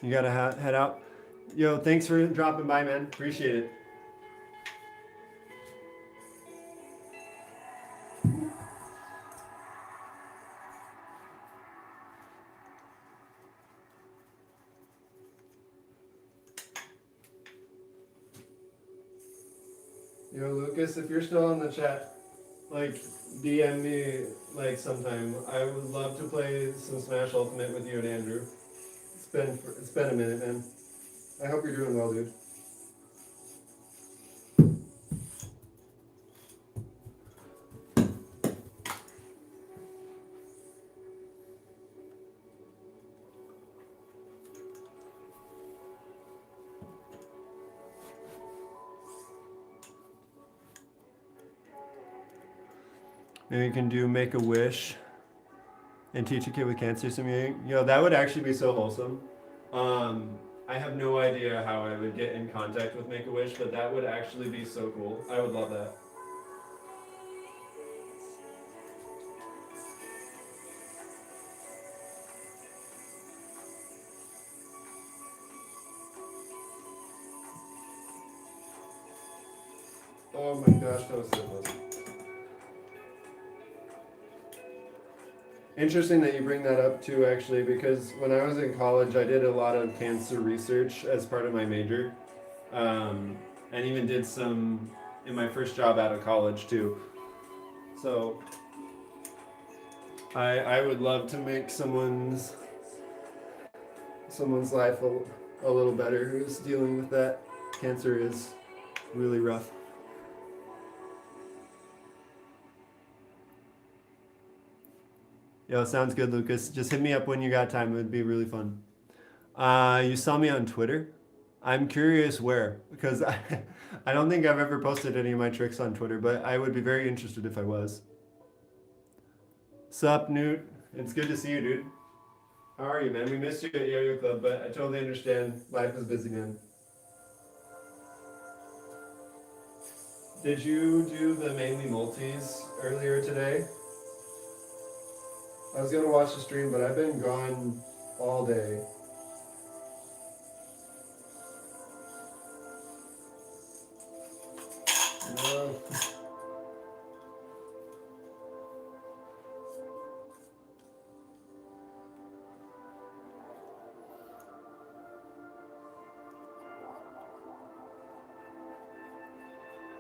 You gotta head out. Yo, thanks for dropping by, man. Appreciate it. Yo, Lucas, if you're still in the chat, like DM me like sometime. I would love to play some Smash Ultimate with you and Andrew. It's been a minute, man. I hope you're doing well, dude. Maybe you can do Make a Wish and teach a kid with cancer something. Yo, that would actually be so wholesome. I have no idea how I would get in contact with Make a Wish, but that would actually be so cool. I would love that. Oh my gosh, that was so close. Interesting that you bring that up too, actually, because when I was in college, I did a lot of cancer research as part of my major, and even did some in my first job out of college too. So I would love to make someone's life a little better who's dealing with that. Cancer is really rough. Yo, sounds good, Lucas. Just hit me up when you got time. It would be really fun. You saw me on Twitter. I'm curious where, because I don't think I've ever posted any of my tricks on Twitter, but I would be very interested if I was. Sup, Newt? It's good to see you, dude. How are you, man? We missed you at Yo-Yo Club, but I totally understand. Life is busy, man. Did you do the mainly multis earlier today? I was gonna watch the stream, but I've been gone all day. No.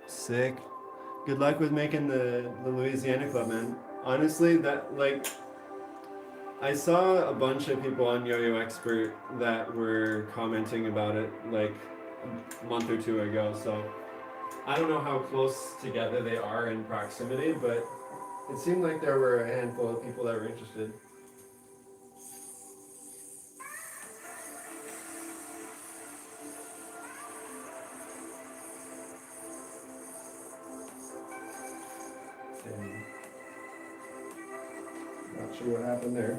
Sick. Good luck with making the Louisiana Club, man. Honestly, that like I saw a bunch of people on Yo-Yo Expert that were commenting about it like a month or two ago, so I don't know how close together they are in proximity, but it seemed like there were a handful of people that were interested. And not sure what happened there.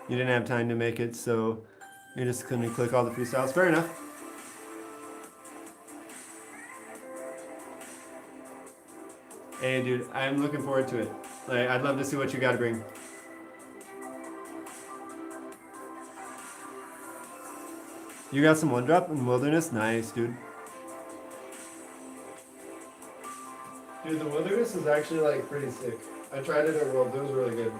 You didn't have time to make it, so you're just gonna click all the freestyles. Fair enough. Hey, dude, I'm looking forward to it. Like, I'd love to see what you got to bring. You got some one drop in Wilderness? Nice, dude. Dude, the Wilderness is actually like pretty sick. I tried it at World. It was really good.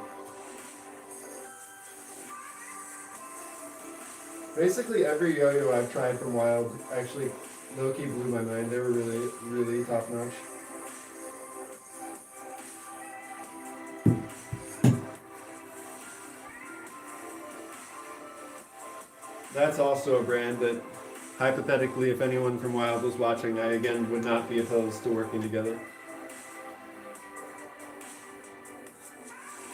Basically, every yo-yo I've tried from Wild actually low-key blew my mind. They were really, really top-notch. That's also a brand that, hypothetically, if anyone from Wild was watching, I again would not be opposed to working together.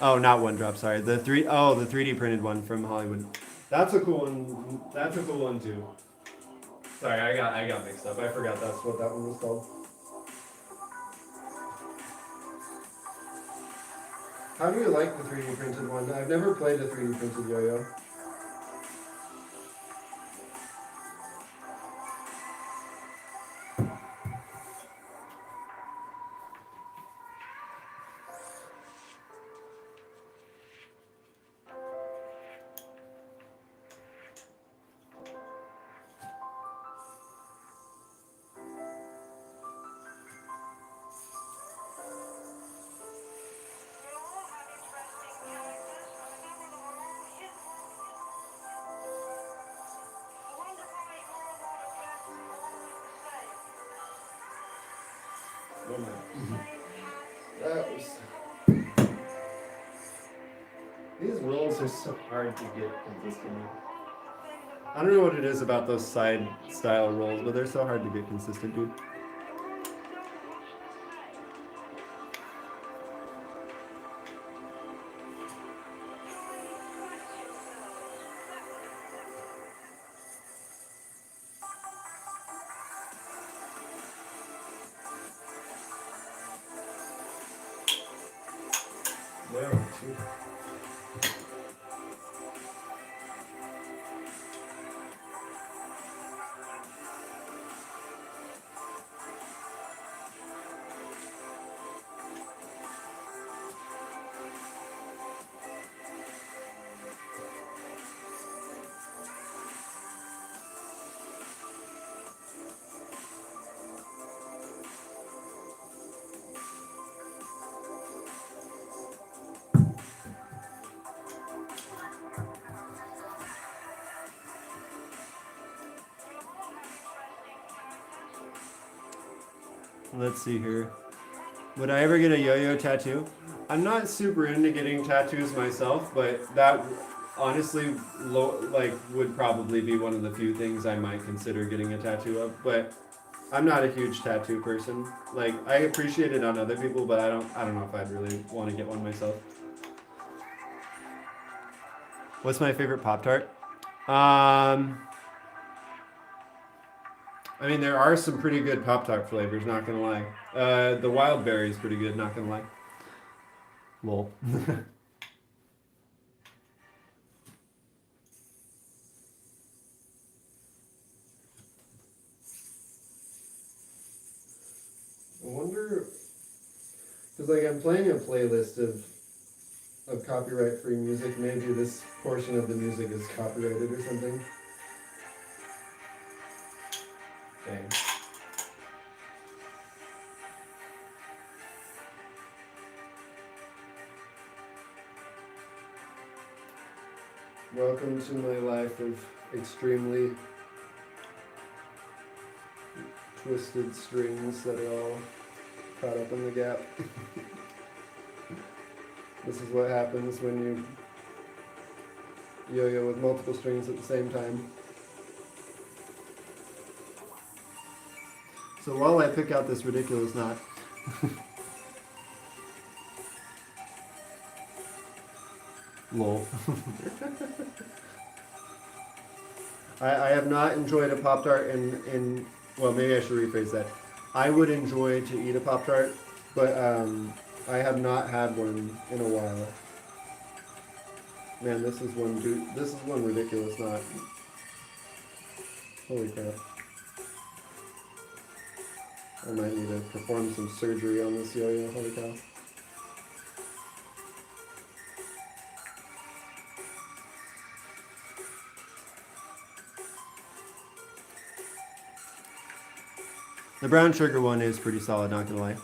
Oh, not one drop. Sorry, the 3D printed one from Hollywood. That's a cool one. That's a cool one too. Sorry, I got mixed up. I forgot that's what that one was called. How do you like the 3D printed one? I've never played a 3D printed yo-yo. Oh my. That was. These rolls are so hard to get consistently. I don't know what it is about those side style rolls, but they're so hard to get consistent, dude. There, too. Let's see here. Would I ever get a yo-yo tattoo? I'm not super into getting tattoos myself, but that honestly, would probably be one of the few things I might consider getting a tattoo of. But I'm not a huge tattoo person. Like, I appreciate it on other people, but I don't know if I'd really want to get one myself. What's my favorite Pop-Tart? I mean, there are some pretty good Pop-Tart flavors, not gonna lie. The wild berry is pretty good, not gonna lie. Lol. I wonder, because like I'm playing a playlist of copyright-free music. Maybe this portion of the music is copyrighted or something. Dang. Welcome to my life of extremely twisted strings that are all caught up in the gap. This is what happens when you yo-yo with multiple strings at the same time. So while I pick out this ridiculous knot, lol. I have not enjoyed a Pop-Tart in, well, maybe I should rephrase that. I would enjoy to eat a Pop-Tart, but I have not had one in a while. Man, this is one ridiculous knot. Holy crap. I might need to perform some surgery on this yo-yo, holy cow. The brown sugar one is pretty solid, not gonna lie.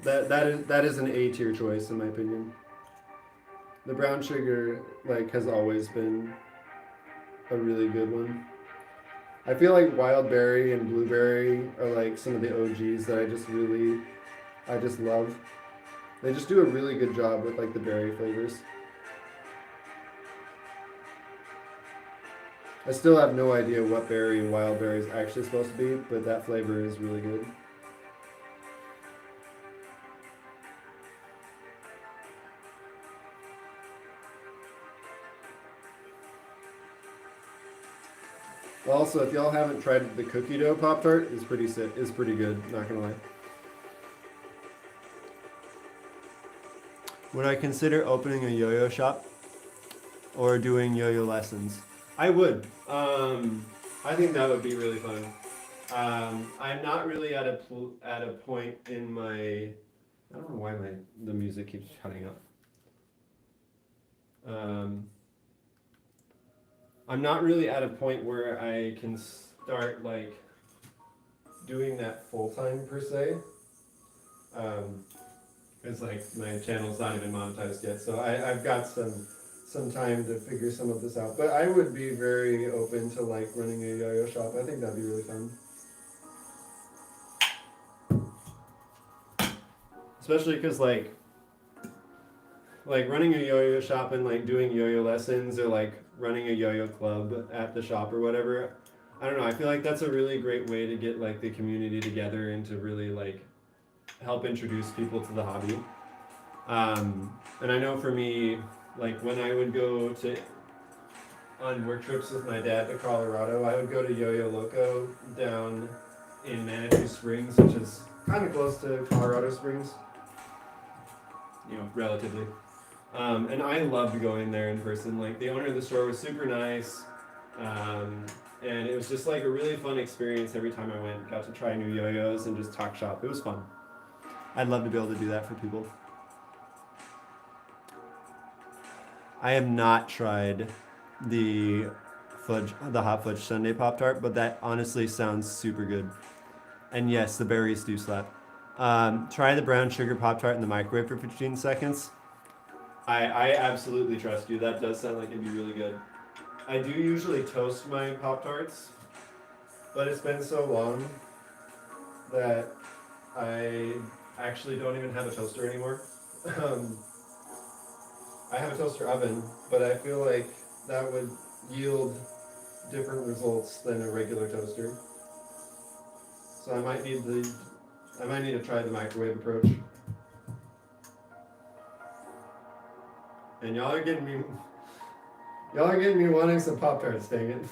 That is an A tier choice in my opinion. The brown sugar has always been a really good one. I feel like wild berry and blueberry are some of the OGs that I just love. They just do a really good job with the berry flavors. I still have no idea what berry wild berry is actually supposed to be, but that flavor is really good. Also, if y'all haven't tried the cookie dough Pop-Tart, it's pretty good, not gonna lie. Would I consider opening a yo-yo shop or doing yo-yo lessons? I would. I think that would be really fun. I'm not really at a point in my. I don't know why the music keeps cutting up. I'm not really at a point where I can start doing that full time per se. It's my channel's not even monetized yet, so I've got some time to figure some of this out. But I would be very open to running a yo-yo shop. I think that'd be really fun. especially because like running a yo-yo shop and like doing yo-yo lessons or like running a yo-yo club at the shop or whatever. I don't know. I feel like that's a really great way to get like the community together and to really like help introduce people to the hobby. And I know for me, like when I would go to on work trips with my dad to Colorado, I would go to Yo-Yo Loco down in Manitou Springs, which is kind of close to Colorado Springs, you know, relatively. And I loved going there in person. Like the owner of the store was super nice, and it was just like a really fun experience every time I went. Got to try new yo-yos and just talk shop. It was fun. I'd love to be able to do that for people. I have not tried the the hot fudge sundae pop tart, but that honestly sounds super good. And yes, the berries do slap. Try the brown sugar pop tart in the microwave for 15 seconds. I absolutely trust you. That does sound like it'd be really good. I do usually toast my pop tarts, but it's been so long that I actually don't even have a toaster anymore. Um, I have a toaster oven, but I feel like that would yield different results than a regular toaster. So I might need to try the microwave approach. And y'all are getting me wanting some Pop Tarts, dang it.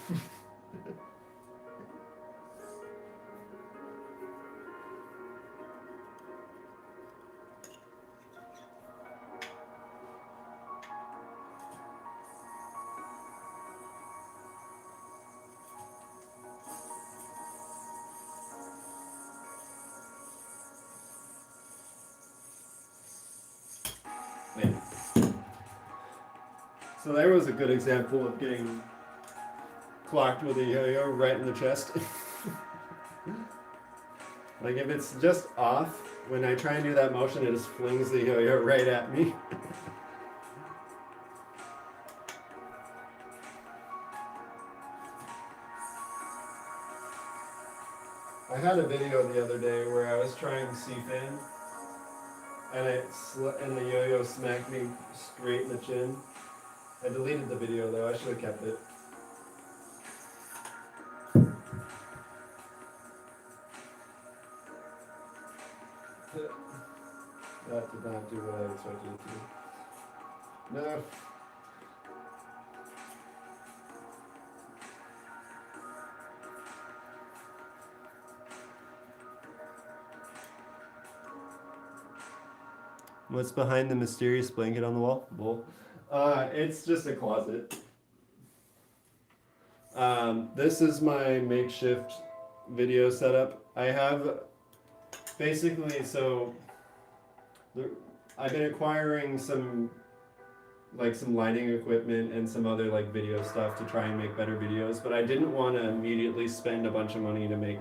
Wait. So there was a good example of getting clocked with a yo-yo right in the chest. Like if it's just off, when I try and do that motion, it just flings the yo-yo right at me. I had a video the other day where I was trying C-fan, and the yo-yo smacked me straight in the chin. I deleted the video though. I should have kept it. That did not do what I expected it to. No. What's behind the mysterious blanket on the wall? Bull. It's just a closet. This is my makeshift video setup. I have basically, I've been acquiring some lighting equipment and some other like video stuff to try and make better videos, but I didn't want to immediately spend a bunch of money to make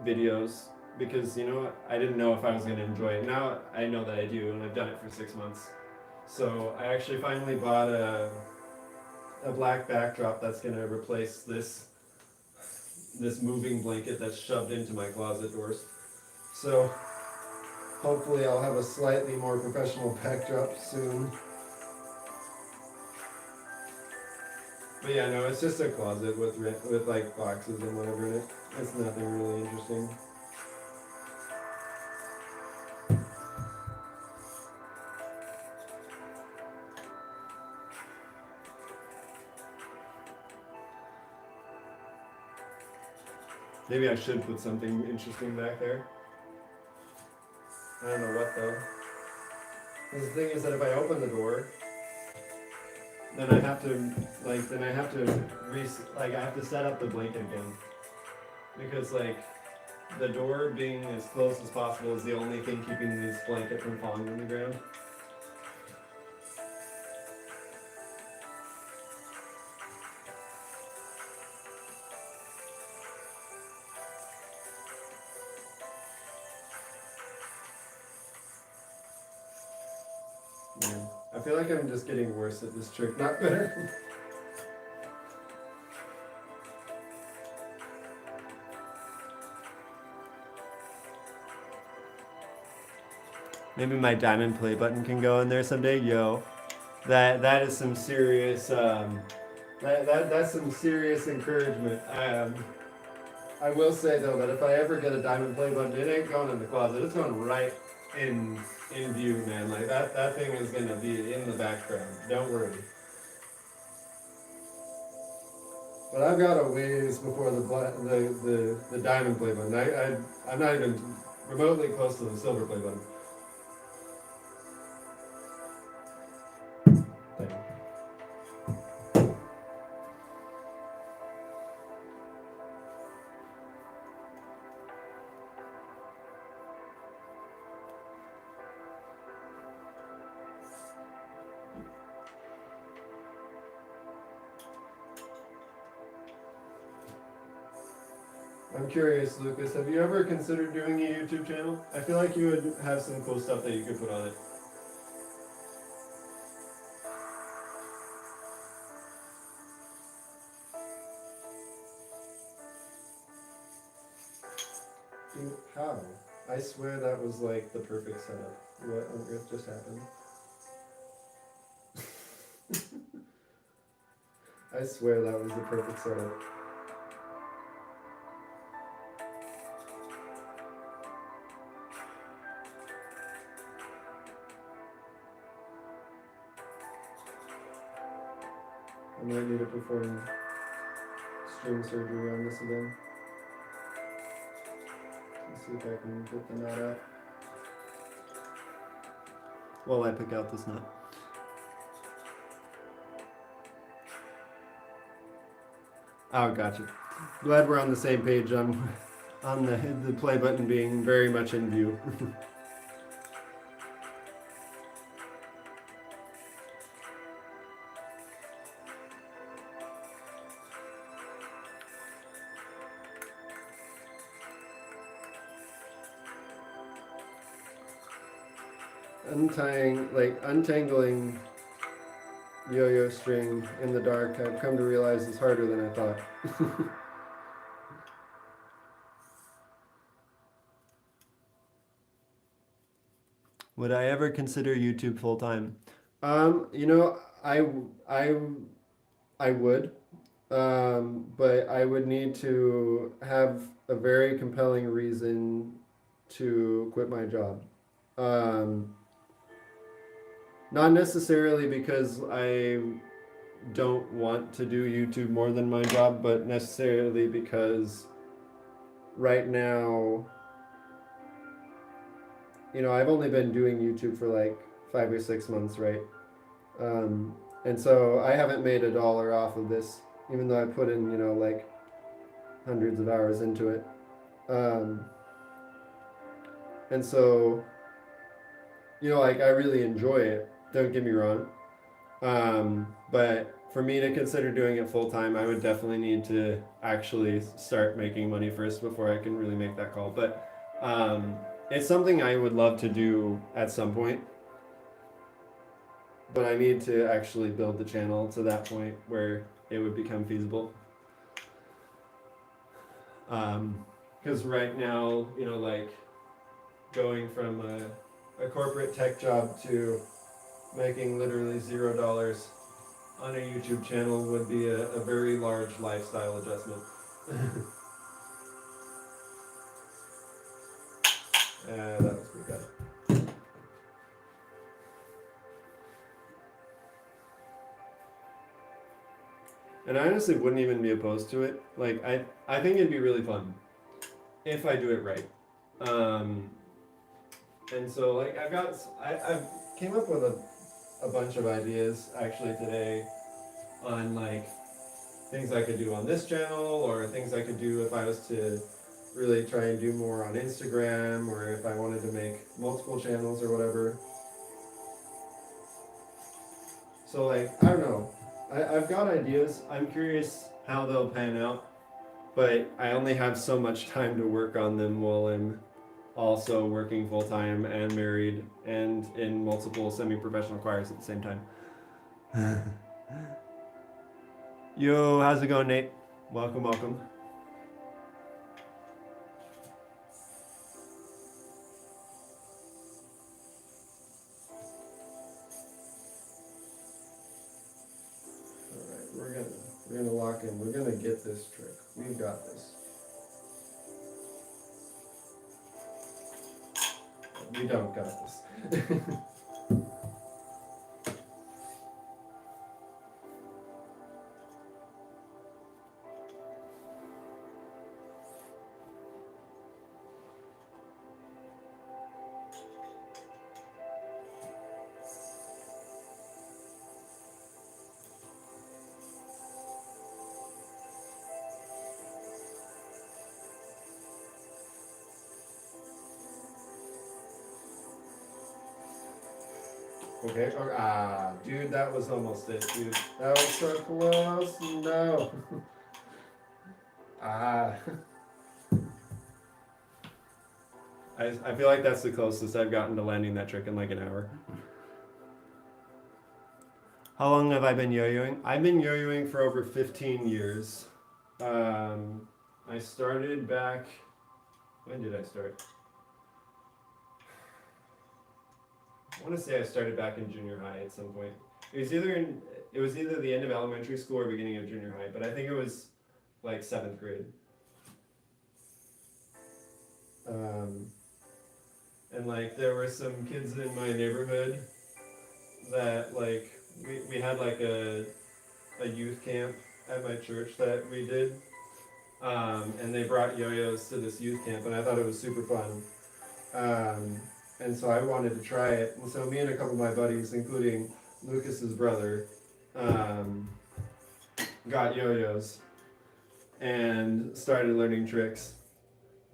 videos because, you know, I didn't know if I was going to enjoy it. Now I know that I do, and I've done it for 6 months. So I actually finally bought a black backdrop that's going to replace this moving blanket that's shoved into my closet doors. So hopefully I'll have a slightly more professional backdrop soon. But yeah, no, it's just a closet with like boxes and whatever in it. It's nothing really interesting. Maybe I should put something interesting back there. I don't know what though. Because the thing is that if I open the door, then I have to I have to set up the blanket again. Because like the door being as close as possible is the only thing keeping this blanket from falling on the ground. Yeah. I feel like I'm just getting worse at this trick, not better. Maybe my diamond play button can go in there someday. Yo, that is some serious that's some serious encouragement. I will say though that if I ever get a diamond play button, it ain't going in the closet. It's going right in view, man. Like that thing is gonna be in the background. Don't worry. But I've got a ways before the diamond play button. I'm not even remotely close to the silver play button. Thank you. I'm curious, Lucas, have you ever considered doing a YouTube channel? I feel like you would have some cool stuff that you could put on it. Dude, how? I swear that was like the perfect setup. What on earth just happened? I swear that was the perfect setup. I might need to perform string surgery on this again. Let's see if I can get the knot out. While I pick out this knot. Oh, gotcha. Glad we're on the same page on the play button being very much in view. Untangling yo-yo string in the dark, I've come to realize is harder than I thought. Would I ever consider YouTube full time? You know, I would, but I would need to have a very compelling reason to quit my job. Not necessarily because I don't want to do YouTube more than my job, but necessarily because right now, you know, I've only been doing YouTube for like 5 or 6 months, right? And so I haven't made $1 off of this, even though I put in, you know, like hundreds of hours into it. And so, you know, like I really enjoy it. Don't get me wrong. But for me to consider doing it full time, I would definitely need to actually start making money first before I can really make that call. But it's something I would love to do at some point. But I need to actually build the channel to that point where it would become feasible. Because right now, you know, like going from a corporate tech job to making literally $0 on a YouTube channel would be a very large lifestyle adjustment. That was pretty good. And I honestly wouldn't even be opposed to it. Like I think it'd be really fun if I do it right. And so like I've came up with a bunch of ideas actually today on like things I could do on this channel or things I could do if I was to really try and do more on Instagram or if I wanted to make multiple channels or whatever. So like, I don't know. I've got ideas. I'm curious how they'll pan out, but I only have so much time to work on them while I'm also working full-time and married and in multiple semi-professional choirs at the same time. Yo, how's it going, Nate? Welcome, welcome. rocking. We're gonna get this trick. We've got this. We don't got this. Okay. Dude, that was almost it, dude. That was so close. No. ah. I feel like that's the closest I've gotten to landing that trick in like an hour. How long have I been yo-yoing? I've been yo-yoing for over 15 years. I started back. When did I start? I want to say I started back in junior high at some point. It was either the end of elementary school or beginning of junior high, but I think it was like 7th grade. And like there were some kids in my neighborhood that like we had like a youth camp at my church that we did. And they brought yo-yos to this youth camp, and I thought it was super fun. And so I wanted to try it. And so me and a couple of my buddies, including Lucas's brother, got yo-yos and started learning tricks.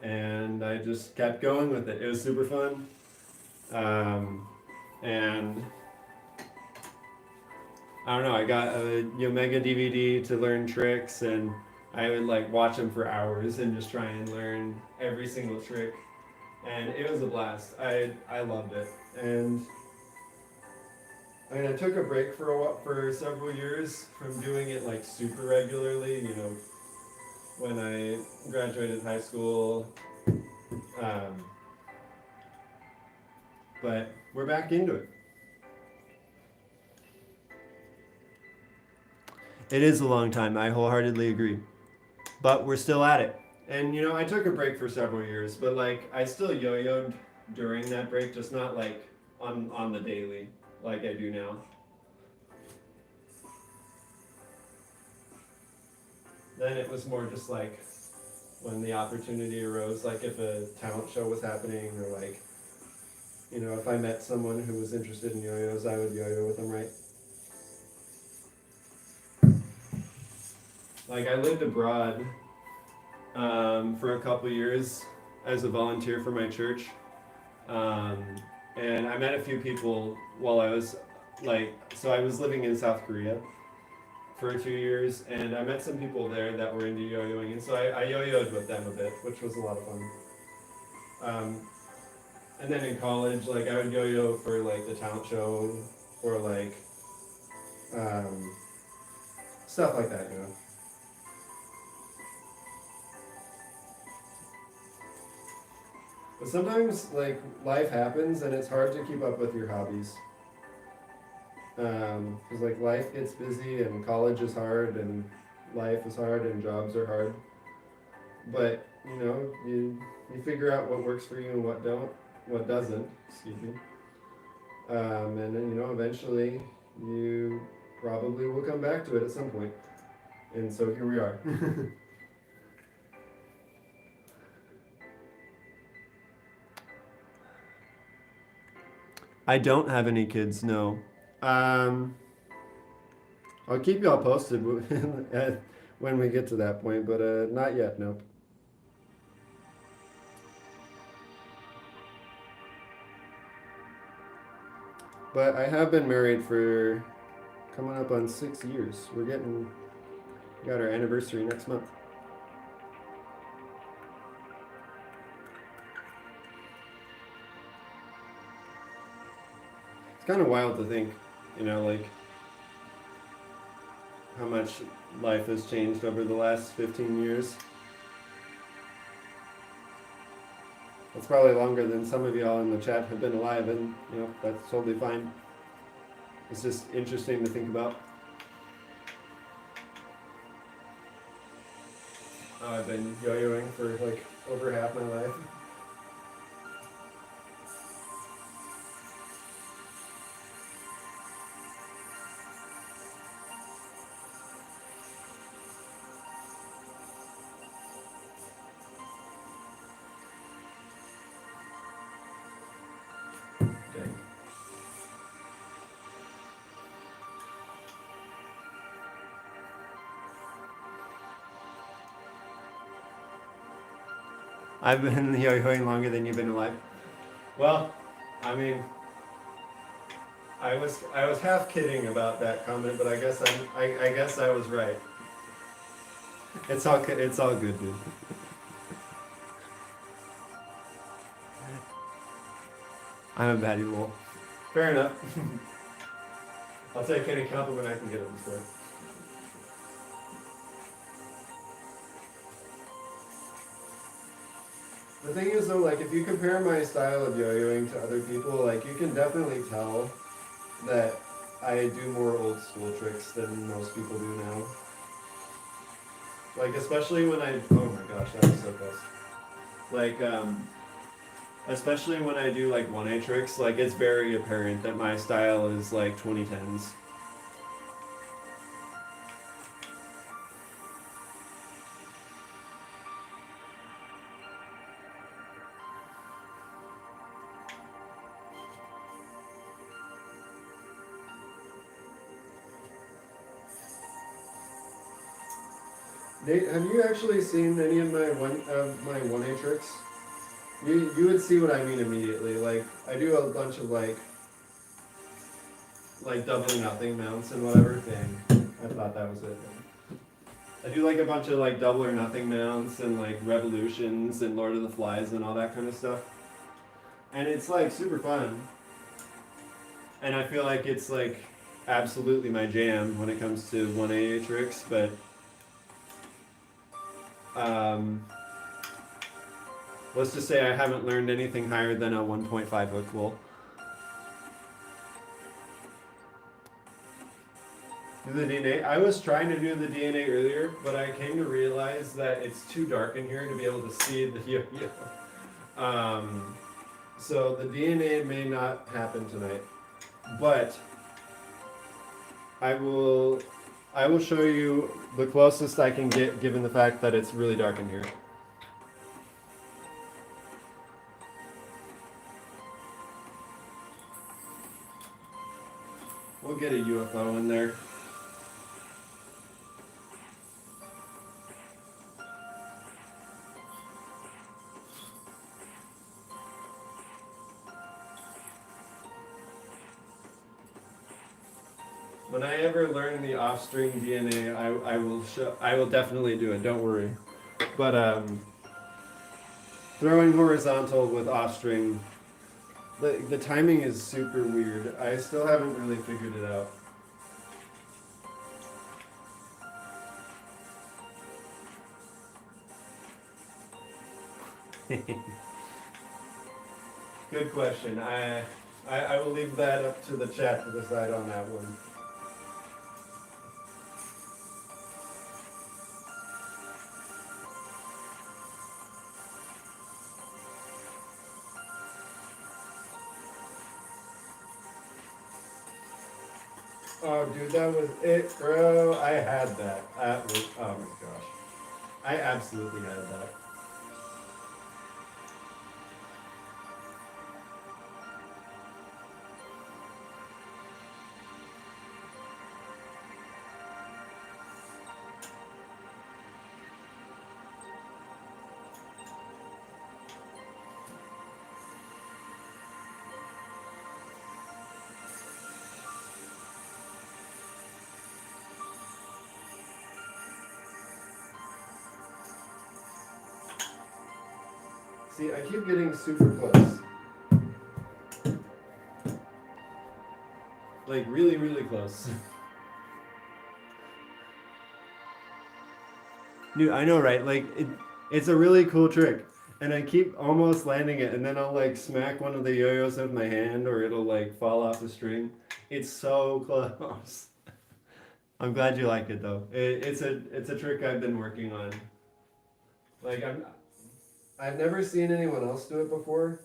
And I just kept going with it. It was super fun. And I don't know, I got a Omega DVD to learn tricks, and I would like watch them for hours and just try and learn every single trick. And it was a blast. I loved it. And I mean, I took a break for several years from doing it like super regularly, you know, when I graduated high school. But we're back into it. It is a long time. I wholeheartedly agree. But we're still at it. And you know, I took a break for several years, but like I still yo-yoed during that break, just not like on the daily like I do now. Then it was more just like when the opportunity arose, like if a talent show was happening, or like, you know, if I met someone who was interested in yo-yos, I would yo-yo with them, right? Like I lived abroad for a couple years as a volunteer for my church, and I met a few people while I was so I was living in South Korea for 2 years, and I met some people there that were into yo-yoing, and so I yo-yoed with them a bit, which was a lot of fun. And then in college, like I would yo-yo for like the talent show, or like stuff like that, you know. But sometimes, like, life happens and it's hard to keep up with your hobbies. Because, like, life gets busy and college is hard and life is hard and jobs are hard. But, you know, you figure out what works for you and what doesn't, excuse me. And then, you know, eventually you probably will come back to it at some point. And so here we are. I don't have any kids, no. I'll keep y'all posted when we get to that point, but not yet, nope. But I have been married for coming up on 6 years. We got our anniversary next month. It's kind of wild to think, you know, like how much life has changed over the last 15 years. That's probably longer than some of y'all in the chat have been alive, and you know, that's totally fine. It's just interesting to think about. I've been yo-yoing for like over half my life. Dang. I've been yo-yoing longer than you've been alive. Well, I mean, I was half kidding about that comment, but I guess I was right. It's all good, dude. I'm a baddie lol. Fair enough. I'll take any compliment I can get at this point. The thing is though, like if you compare my style of yo-yoing to other people, like you can definitely tell that I do more old school tricks than most people do now. Like especially when oh my gosh, that was so close. Like especially when I do like 1A tricks, like it's very apparent that my style is like 2010s. Nate, have you actually seen any of my 1A tricks? You would see what I mean immediately. Like I do a bunch of like doubling nothing mounts and whatever thing. I thought that was it. I do like a bunch of like double or nothing mounts and like revolutions and Lord of the Flies and all that kind of stuff. And it's like super fun. And I feel like it's like absolutely my jam when it comes to 1A tricks, but let's just say I haven't learned anything higher than a 1.5 hook wool. Do the DNA. I was trying to do the DNA earlier, but I came to realize that it's too dark in here to be able to see the yo-yo. So the DNA may not happen tonight, but I will show you the closest I can get given the fact that it's really dark in here. We'll get a UFO in there. When I ever learn the off-string DNA, I will definitely do it. Don't worry. But throwing horizontal with off-string, the timing is super weird. I still haven't really figured it out. Good question. I will leave that up to the chat to decide on that one. Oh, dude, that was it, bro. I had that. That was, oh my gosh. I absolutely had that. See, I keep getting super close. Like, really, really close. Dude, I know, right? Like, it's a really cool trick. And I keep almost landing it, and then I'll, like, smack one of the yo-yos with my hand, or it'll, like, fall off the string. It's so close. I'm glad you like it, though. It's a trick I've been working on. Like I've never seen anyone else do it before.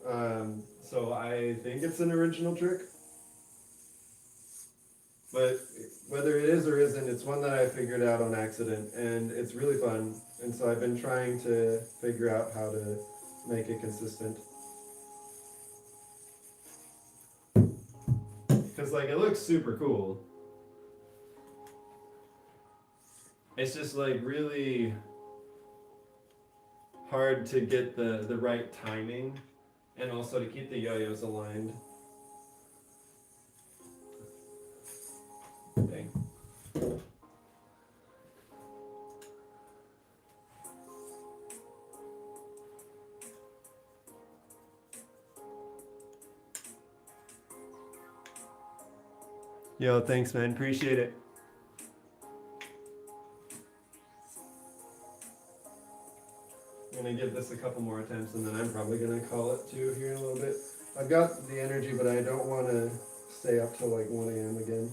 So I think it's an original trick. But whether it is or isn't, it's one that I figured out on accident, and it's really fun. And so I've been trying to figure out how to make it consistent. Because, like, it looks super cool. It's just, like, really hard to get the right timing and also to keep the yo-yos aligned. Dang. Yo, thanks, man. Appreciate it. I'm gonna give this a couple more attempts and then I'm probably gonna call it too here in a little bit. I've got the energy, but I don't want to stay up till like 1 a.m. again.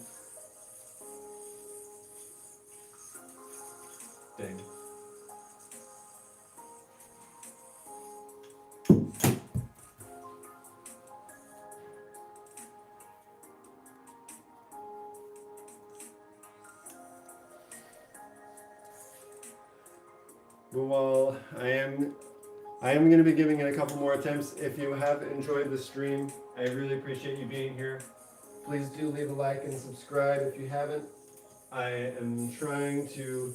Dang. Well, I am going to be giving it a couple more attempts. If you have enjoyed the stream, I really appreciate you being here. Please do leave a like and subscribe if you haven't. I am trying to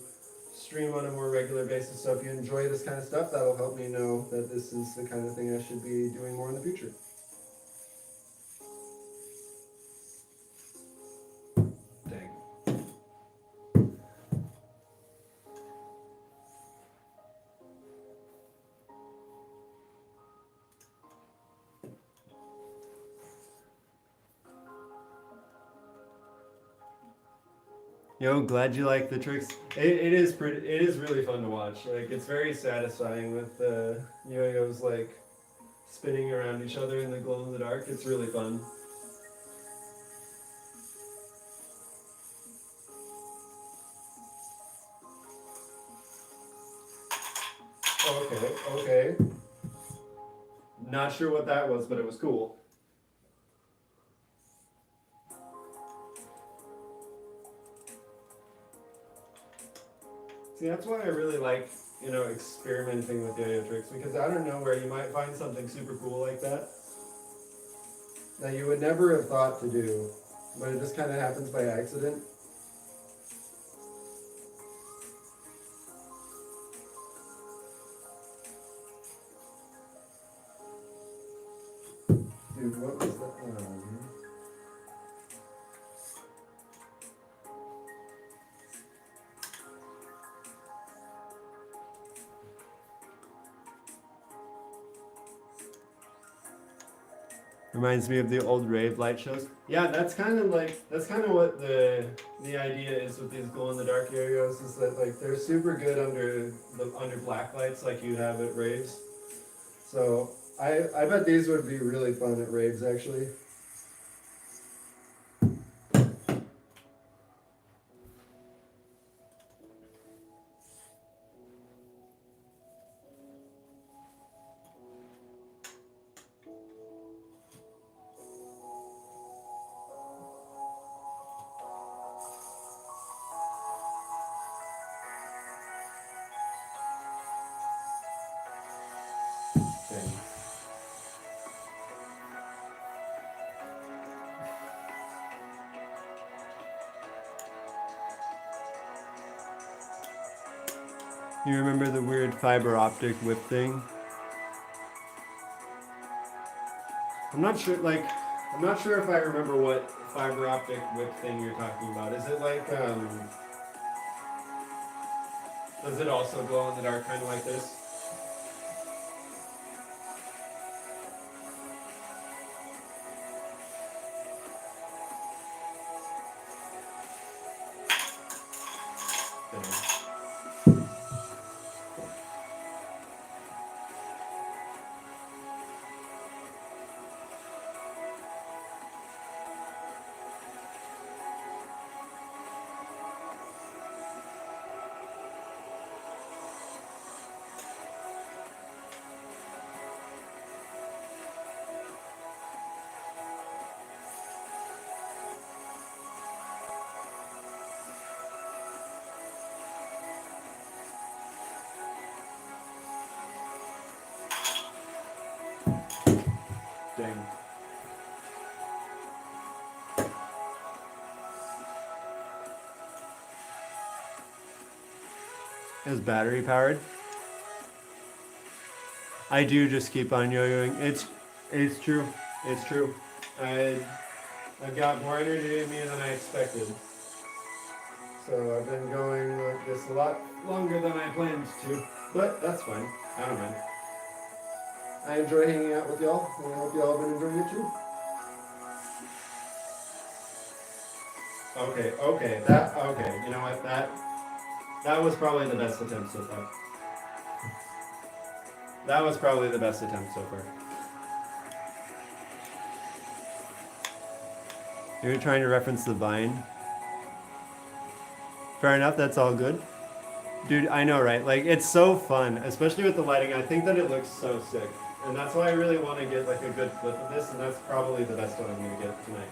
stream on a more regular basis, so if you enjoy this kind of stuff, that'll help me know that this is the kind of thing I should be doing more in the future. Dang. Yo, glad you like the tricks. It is pretty. It is really fun to watch. Like it's very satisfying with the yo-yos like spinning around each other in the glow in the dark. It's really fun. Okay. Not sure what that was, but it was cool. See, that's why I really like, experimenting with yo-yo tricks, because out of nowhere you might find something super cool like that you would never have thought to do, but it just kind of happens by accident. Dude, what was that? Reminds me of the old rave light shows. Yeah, that's kind of what the idea is with these glow in the dark yo-yos, is that like they're super good under black lights like you have at raves. So I bet these would be really fun at raves actually. You remember the weird fiber optic whip thing? I'm not sure if I remember what fiber optic whip thing you're talking about. Is it like, does it also glow in the dark kind of like this? Dang. It's battery powered. I do just keep on yo-yoing. It's true. It's true. I've got more energy in me than I expected. So I've been going like this a lot longer than I planned to. But that's fine. I don't mind. I enjoy hanging out with y'all, and I hope y'all have been enjoying it too. Okay. You know what? That was probably the best attempt so far. That was probably the best attempt so far. You're trying to reference the vine. Fair enough, that's all good. Dude, I know, right? Like, it's so fun, especially with the lighting. I think that it looks so sick. And that's why I really want to get like a good clip of this, and that's probably the best one I'm going to get tonight.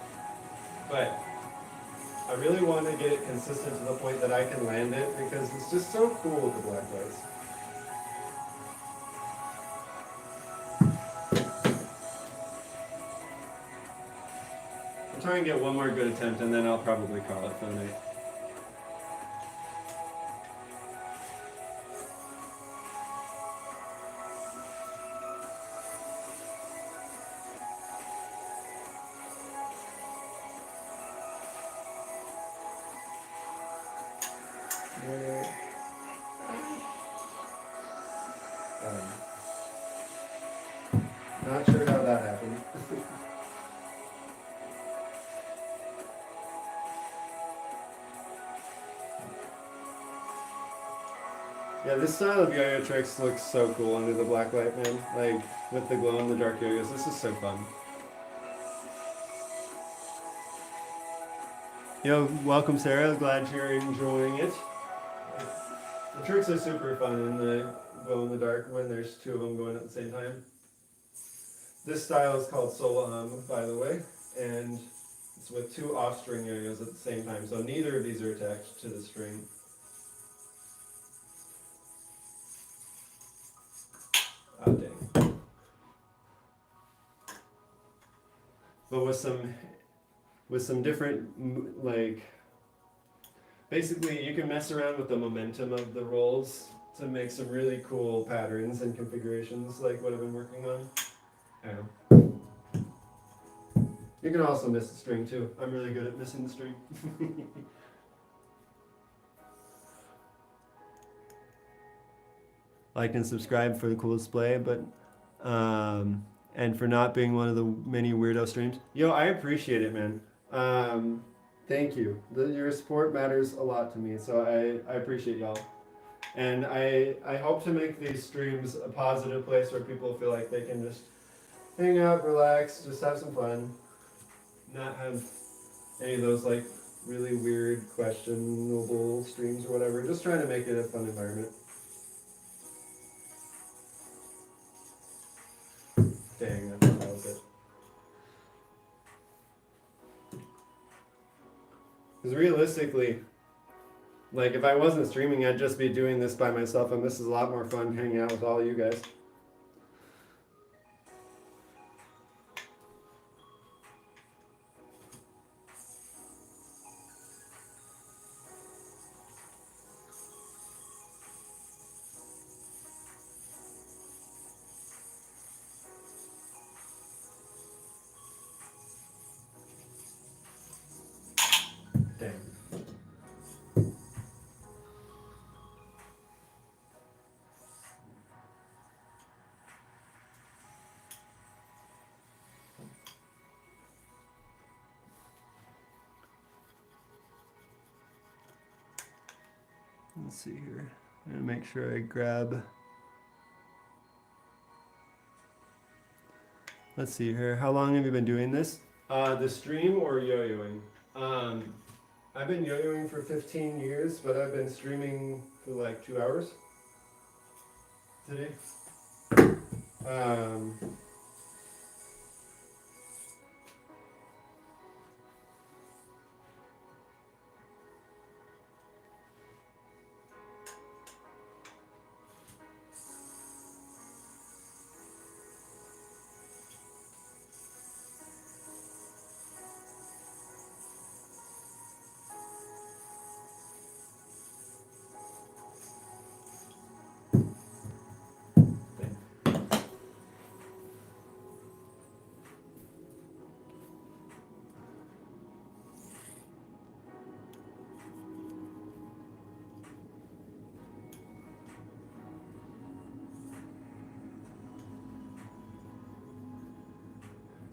But I really want to get it consistent to the point that I can land it, because it's just so cool with the black lights. I'll try and get one more good attempt, and then I'll probably call it for the night. Not sure how that happened. Yeah, this style of yo-yo tricks looks so cool under the black light, man. Like, with the glow in the dark yo-yos, this is so fun. Yo, welcome Sarah, glad you're enjoying it. The tricks are super fun in the glow in the dark when there's two of them going at the same time. This style is called solo hum, by the way, and it's with two off-string yo-yos at the same time, so neither of these are attached to the string. Oh, dang. But with some different, like, basically you can mess around with the momentum of the rolls to make some really cool patterns and configurations, like what I've been working on. I don't know. You can also miss the string too. I'm really good at missing the string. Like and subscribe for the cool display, but and for not being one of the many weirdo streams. Yo, I appreciate it, man. Thank you. Your support matters a lot to me, so I appreciate y'all. And I hope to make these streams a positive place where people feel like they can just hang out, relax, just have some fun, not have any of those like really weird, questionable streams or whatever. Just trying to make it a fun environment. Dang, that was it. Because realistically, like if I wasn't streaming, I'd just be doing this by myself, and this is a lot more fun hanging out with all you guys. Dang. Let's see here. I'm gonna make sure I grab. Let's see here. How long have you been doing this? The stream or yo-yoing? I've been yo-yoing for 15 years, but I've been streaming for like 2 hours today.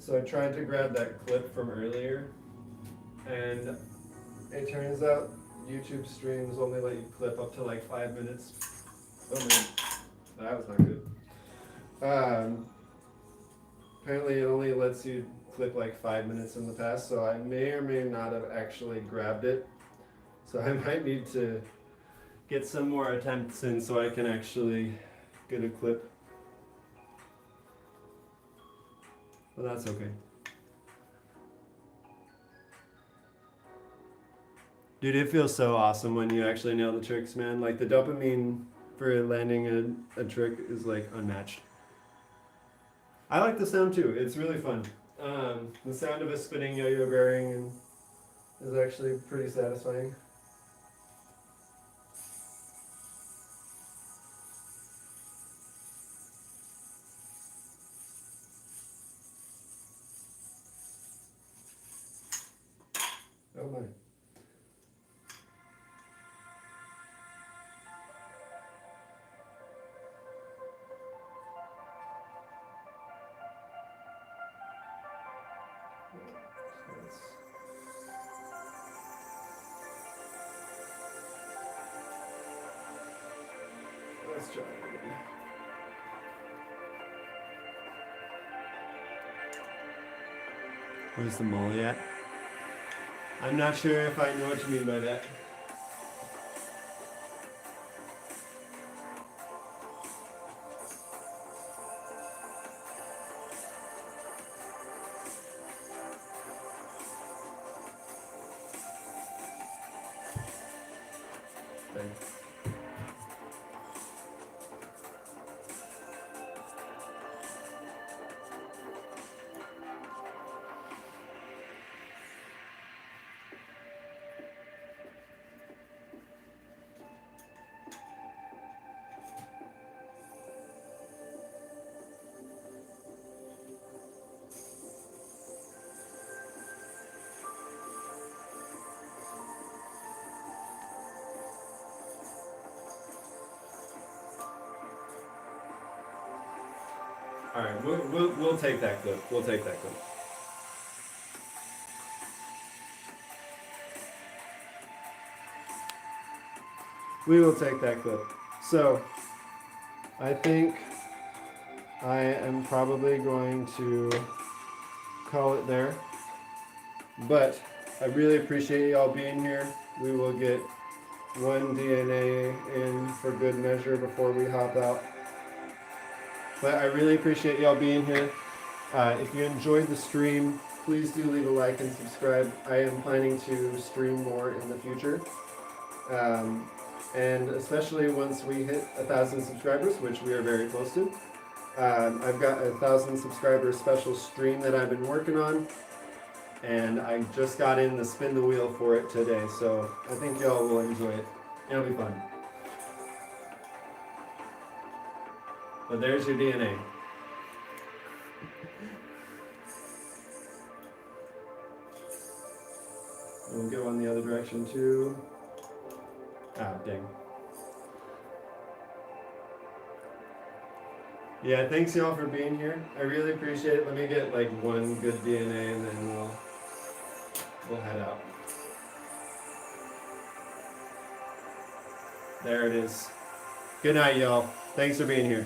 So I tried to grab that clip from earlier, and it turns out YouTube streams only let you clip up to like 5 minutes. Oh man, that was not good. Um, Apparently it only lets you clip like 5 minutes in the past, so I may or may not have actually grabbed it. So I might need to get some more attempts in so I can actually get a clip. But that's okay. Dude, it feels so awesome when you actually nail the tricks, man. Like the dopamine for landing a trick is like unmatched. I like the sound too. It's really fun. The sound of a spinning yo-yo bearing is actually pretty satisfying. Oh my. Let's try it again. Where's the molly at? I'm not sure if I know what you mean by that. Thanks. All right, we'll take that clip. We'll take that clip. We will take that clip. So, I think I am probably going to call it there. But I really appreciate y'all being here. We will get one DNA in for good measure before we hop out. But I really appreciate y'all being here. If you enjoyed the stream, please do leave a like and subscribe. I am planning to stream more in the future. And especially once we hit 1,000 subscribers, which we are very close to. I've got a 1,000 subscribers special stream that I've been working on. And I just got in the spin the wheel for it today. So I think y'all will enjoy it. It'll be fun. But there's your DNA. We'll go in the other direction too. Ah, dang. Yeah, thanks y'all for being here. I really appreciate it. Let me get like one good DNA and then we'll head out. There it is. Good night, y'all. Thanks for being here.